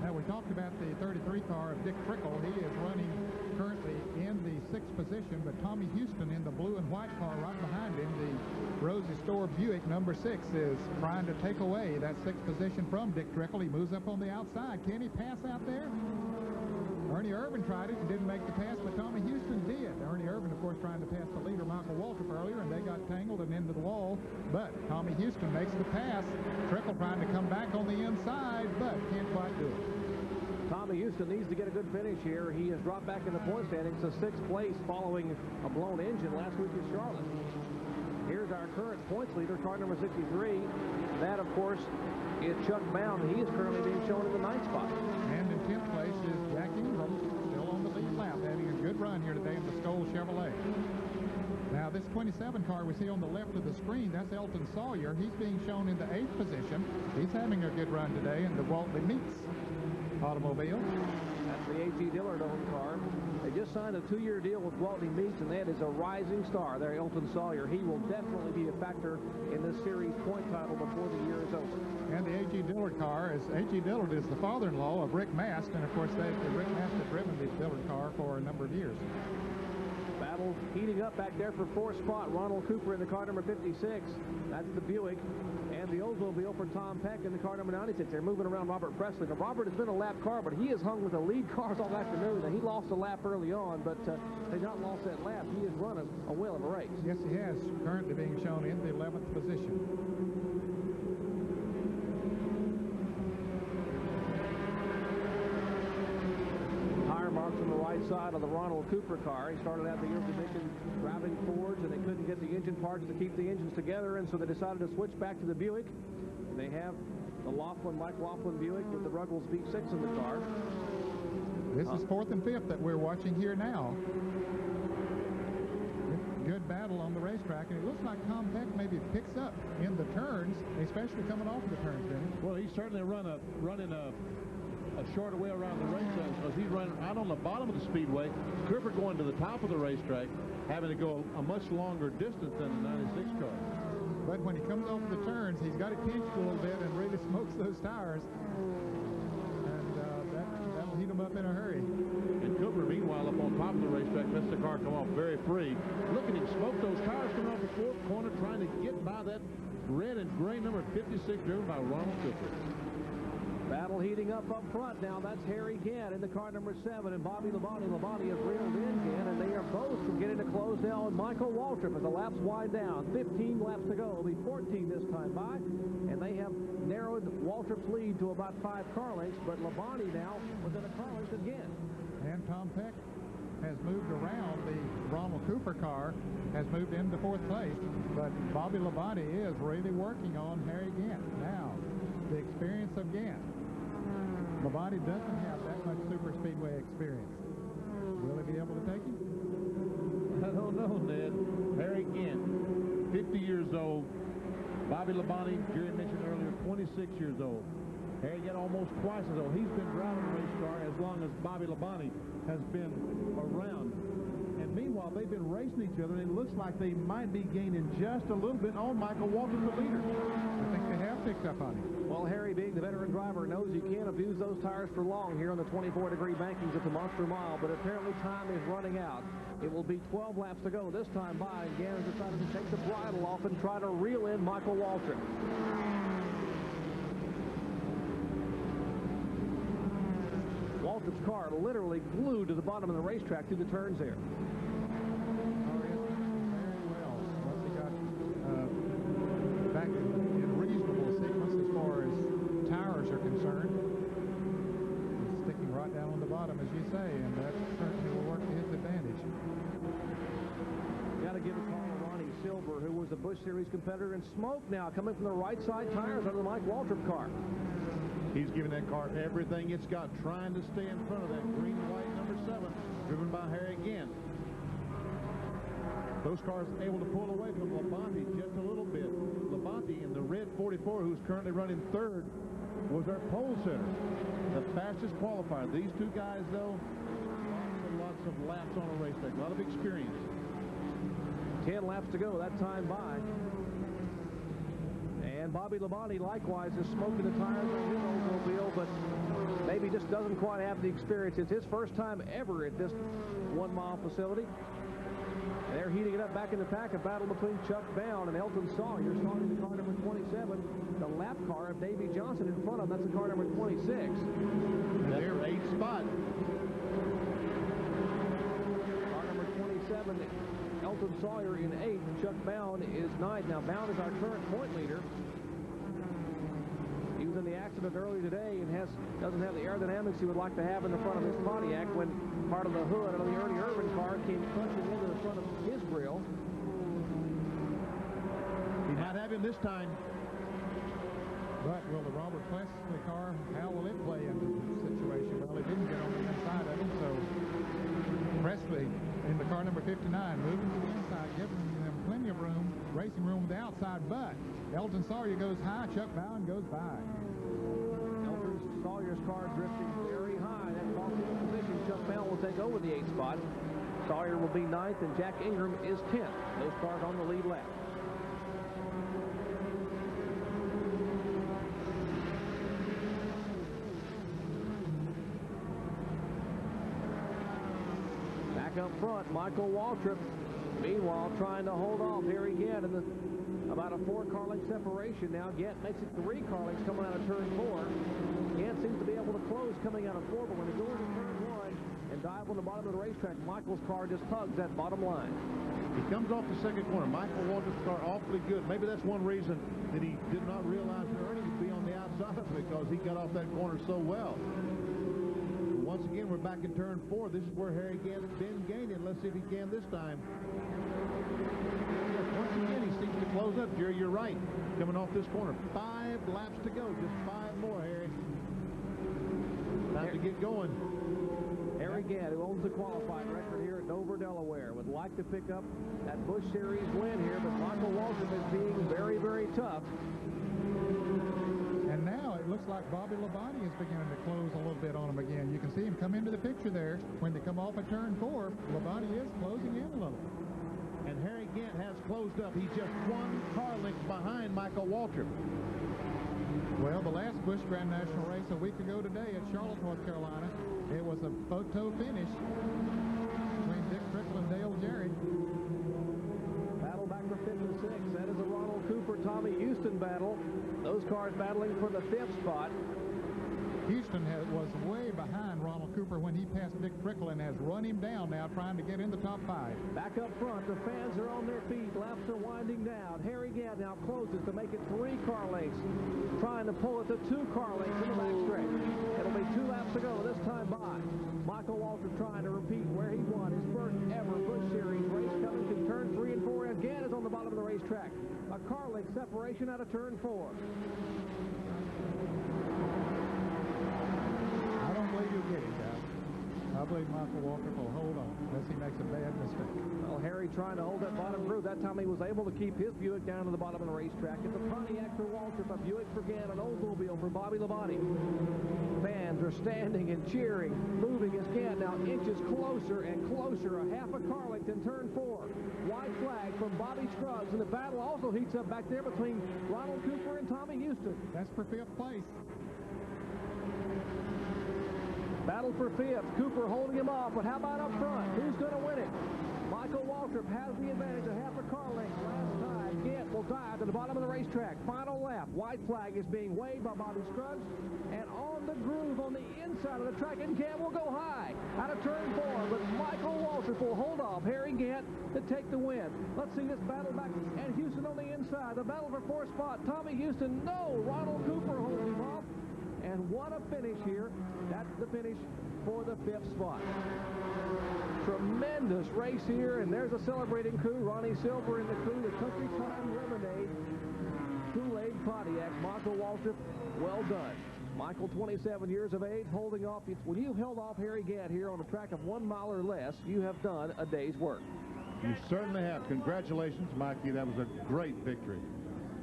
Now, we talked about the 33 car of Dick Trickle. He is running currently in the 6th position, but Tommy Houston in the blue and white car right behind him, the Rosie Store Buick number 6, is trying to take away that 6th position from Dick Trickle. He moves up on the outside. Can he pass out there? Ernie Irvin tried it and didn't make the pass, but Tommy Houston did. Ernie Irvin, of course, trying to pass the leader, Michael Waltrip, earlier, and they got tangled and into the wall. But Tommy Houston makes the pass. Trickle trying to come back on the inside, but can't quite do it. Tommy Houston needs to get a good finish here. He has dropped back in the point standings to 6th place following a blown engine last week in Charlotte. Here's our current points leader, car number 63. That, of course, is Chuck Mound. He is currently being shown in the 9th spot. And in 10th place is Jack Ingram, still on the lead lap, having a good run here today in the Skoll Chevrolet. Now, this 27 car we see on the left of the screen, that's Elton Sawyer. He's being shown in the 8th position. He's having a good run today in the Waltley Meats automobile. That's the A.T. Dillard-owned car. They just signed a 2-year deal with Waltley Meats, and that is a rising star there, Elton Sawyer. He will definitely be a factor in this series point title before the year is over. And the A.G. Dillard car is, A.G. Dillard is the father-in-law of Rick Mast, and of course Rick Mast had driven the Dillard car for a number of years. Battle heating up back there for 4th spot. Ronald Cooper in the car number 56. That's the Buick. And the Oldsmobile for Tom Peck in the car number 96. They're moving around Robert Presley. Now, Robert has been a lap car, but he has hung with the lead cars all afternoon. And he lost a lap early on, but they've not lost that lap. He has run a whale of a race. Yes, he has. Currently being shown in the 11th position. Marks on the right side of the Ronald Cooper car. He started out the year position driving Fords, and they couldn't get the engine parts to keep the engines together, and so they decided to switch back to the Buick. And they have the Mike Laughlin Buick with the Ruggles V6 in the car. This is 4th and 5th that we're watching here now. Good battle on the racetrack, and it looks like Tom Peck maybe picks up in the turns, especially coming off the turns, didn't he? Well, he's certainly running a shorter way around the racetrack, because he's running out on the bottom of the speedway. Cooper going to the top of the racetrack, having to go a much longer distance than the 96 car. But when he comes off the turns, he's got it pinched a little bit and really smokes those tires. And that'll heat him up in a hurry. And Cooper, meanwhile, up on top of the racetrack, lets the car come off very free. Look at him smoke those tires coming off the 4th corner, trying to get by that red and gray number 56 driven by Ronald Cooper. Battle heating up front now. That's Harry Gant in the car number 7, and Bobby Labonte. Labonte has reeled in Gant, and they are both getting to close now. And Michael Waltrip, as the laps wind down, 15 laps to go. It'll be 14 this time by, and they have narrowed Waltrip's lead to about 5 car lengths, but Labonte now within a car length again. And Tom Peck has moved around. The Ronald Cooper car has moved into 4th place, but Bobby Labonte is really working on Harry Gant. Now, the experience of Gant. Labonte doesn't have that much super speedway experience. Will he be able to take him? I don't know, Ned. Harry Gant, 50 years old. Bobby Labonte, Jerry mentioned earlier, 26 years old. Harry Gant almost twice as old. He's been driving a race car as long as Bobby Labonte has been around. And meanwhile, they've been racing each other, and it looks like they might be gaining just a little bit on Michael Waltrip, the leader. I think they have picked up on him. Well, Harry, being the veteran driver, knows you can't abuse those tires for long here on the 24-degree bankings at the Monster Mile, but apparently time is running out. It will be 12 laps to go this time by, and Gant has decided to take the bridle off and try to reel in Michael Waltrip. Waltrip's car literally glued to the bottom of the racetrack through the turns there. Very well. Once he got back in reasonable sequence as far as tires are concerned, he's sticking right down on the bottom, as you say, and that certainly will work to his advantage. Got to give a call to Ronnie Silver, who was a Busch Series competitor, and smoke now coming from the right side tires under the Mike Waltrip car. He's giving that car everything it's got, trying to stay in front of that green and white number 7, driven by Harry Gant. Those cars able to pull away from Labonte just a little bit. Labonte in the red 44, who's currently running 3rd, was our pole sitter, the fastest qualifier. These two guys, though, lots of laps on a racetrack, a lot of experience. 10 laps to go, that time by. And Bobby Labonte likewise is smoking the tires on his automobile, but maybe just doesn't quite have the experience. It's his first time ever at this 1 mile facility. And they're heating it up back in the pack, a battle between Chuck Bound and Elton Sawyer. Starting the car number 27, the lap car of Davey Johnson in front of him. That's the car number 26. Their 8th spot. Car number 27, Elton Sawyer in 8th. Chuck Bound is 9th. Now, Bound is our current point leader. He was in the accident earlier today and doesn't have the aerodynamics he would like to have in the front of his Pontiac when part of the hood of the Ernie Irvin car came crunching into the front of his grill. He might have him this time. But will the Robert Presley car, how will it play into the situation? Well, he didn't get on the inside of him, so Presley in the car number 59, moving to the inside, giving them plenty of room, racing room on the outside, but Elton Sawyer goes high, Chuck Bound goes by. Elton Sawyer's car drifting very high. That cost him a position. Chuck Bound will take over the 8th spot. Sawyer will be 9th, and Jack Ingram is 10th. Those cars on the lead lap. Up front, Michael Waltrip, meanwhile, trying to hold off Harry Gant in about a 4-car length separation now. Gant makes it 3 car lengths coming out of turn 4. Gant seems to be able to close coming out of 4, but when he goes into turn 1 and dive on the bottom of the racetrack, Michael's car just hugs that bottom line. He comes off the 2nd corner. Michael Waltrip's car awfully good. Maybe that's one reason that he did not realize Ernie would be on the outside of it, because he got off that corner so well. Once again, we're back in turn 4. This is where Harry Gant's been gaining. Let's see if he can this time. Yes, once again, he seems to close up. Jerry, you're right. Coming off this corner. 5 laps to go. Just 5 more, Harry. Time to get going. Harry Gant, who owns the qualifying record here at Dover, Delaware, would like to pick up that Busch Series win here, but Michael Waltrip is being very, very tough. And now it looks like Bobby Labonte is beginning to close a little bit on him again. You can see him come into the picture there. When they come off at turn 4, Labonte is closing in a little. And Harry Gant has closed up. He's just 1 car length behind Michael Waltrip. Well, the last Busch Grand National race a week ago today at Charlotte, North Carolina, it was a photo finish between Dick Trickle and Dale Jarrett. Battle back for 5th and 6th. That is a Ronald Cooper, Tommy Houston battle. Those cars battling for the 5th spot. Houston was way behind Ronald Cooper when he passed Dick Trickle and has run him down now, trying to get in the top 5. Back up front, the fans are on their feet. Laps are winding down. Harry Gant now closes to make it 3 car lengths, trying to pull it to 2 car lengths in the backstretch. It'll be 2 laps to go this time by. Michael Waltrip trying to repeat where he won his first ever Busch Series race, coming to turn 3 and 4. And Gant is on the bottom of the racetrack. A car length separation out of turn 4. I don't believe you'll get it, guys. I I believe Michael Walker will hold on unless he makes a bad mistake. Well, Harry trying to hold that bottom groove. That time he was able to keep his Buick down to the bottom of the racetrack. It's a Pontiac for Waltrip, a Buick for Gann, an Oldsmobile for Bobby Labonte. Fans are standing and cheering, moving as Gann now inches closer and closer. A half a car length in turn 4. White flag from Bobby Scruggs, and the battle also heats up back there between Ronald Cooper and Tommy Houston. That's for 5th place. Battle for 5th. Cooper holding him off, but how about up front? Who's going to win it? Michael Waltrip has the advantage, a half a car length. Last time, Gann will dive to the bottom of the racetrack. Final lap. White flag is being waved by Bobby Scruggs, and on the groove on the inside of the track, and Gann will go high out of turn 4, but Michael Waltrip will hold off Harry Gann to take the win. Let's see this battle back, and Houston on the inside. The battle for 4th spot. Tommy Houston, no! Ronald Cooper holds him off. And what a finish here. That's the finish for the 5th spot. Tremendous race here, and there's a celebrating crew. Ronnie Silver in the crew, the Country Time Lemonade Kool-Aid Pontiac. Michael Waltrip, well done. Michael, 27 years of age, holding off. When you've held off Harry Gann here on a track of 1 mile or less, you have done a day's work. You certainly have. Congratulations, Mikey. That was a great victory.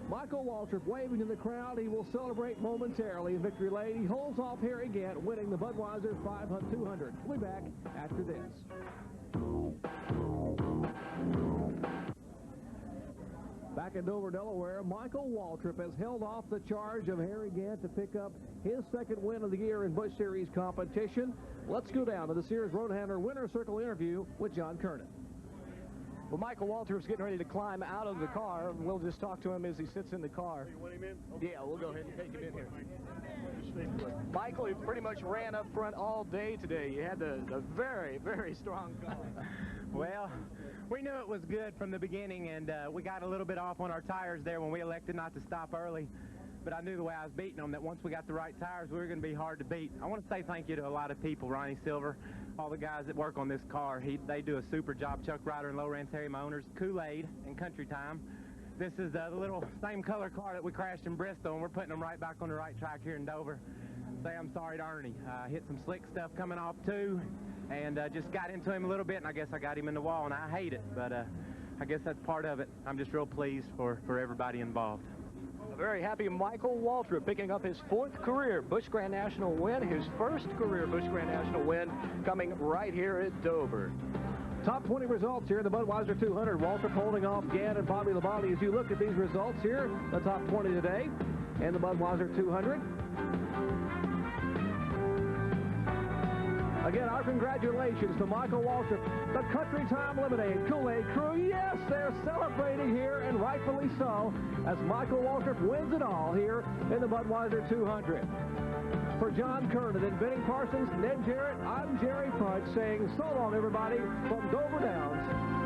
Michael Waltrip waving to the crowd. He will celebrate momentarily in victory lane. He holds off Harry Gann, winning the Budweiser 200. We'll be back after this. Back in Dover, Delaware, Michael Waltrip has held off the charge of Harry Gann to pick up his 2nd win of the year in Busch Series competition. Let's go down to the Sears Road Handler Winner Circle interview with John Kernan. Well, Michael Waltrip's getting ready to climb out of the car. We'll just talk to him as he sits in the car. You want him in? Okay. Yeah, we'll go ahead and take him in here. Michael, you pretty much ran up front all day today. You had a very, very strong car. Well, we knew it was good from the beginning, and we got a little bit off on our tires there when we elected not to stop early. But I knew the way I was beating them, that once we got the right tires, we were going to be hard to beat. I want to say thank you to a lot of people, Ronnie Silver, all the guys that work on this car. They do a super job. Chuck Ryder and Lowrance Harry, my owners, Kool-Aid and Country Time. This is the little same color car that we crashed in Bristol, and we're putting them right back on the right track here in Dover. Say I'm sorry to Ernie. Hit some slick stuff coming off, too, and just got into him a little bit, and I guess I got him in the wall, and I hate it, but I guess that's part of it. I'm just real pleased for everybody involved. Very happy Michael Waltrip picking up his 4th career Busch Grand National win, his 1st career Busch Grand National win coming right here at Dover. Top 20 results here in the Budweiser 200. Waltrip holding off Gann and Bobby Labonte. As you look at these results here, the top 20 today in the Budweiser 200. Again, our congratulations to Michael Waltrip, the Country Time Lemonade Kool-Aid crew. Yes, they're celebrating here, and rightfully so, as Michael Waltrip wins it all here in the Budweiser 200. For John Kernan and Benny Parsons, Ned Jarrett, I'm Jerry Punch saying so long, everybody, from Dover Downs.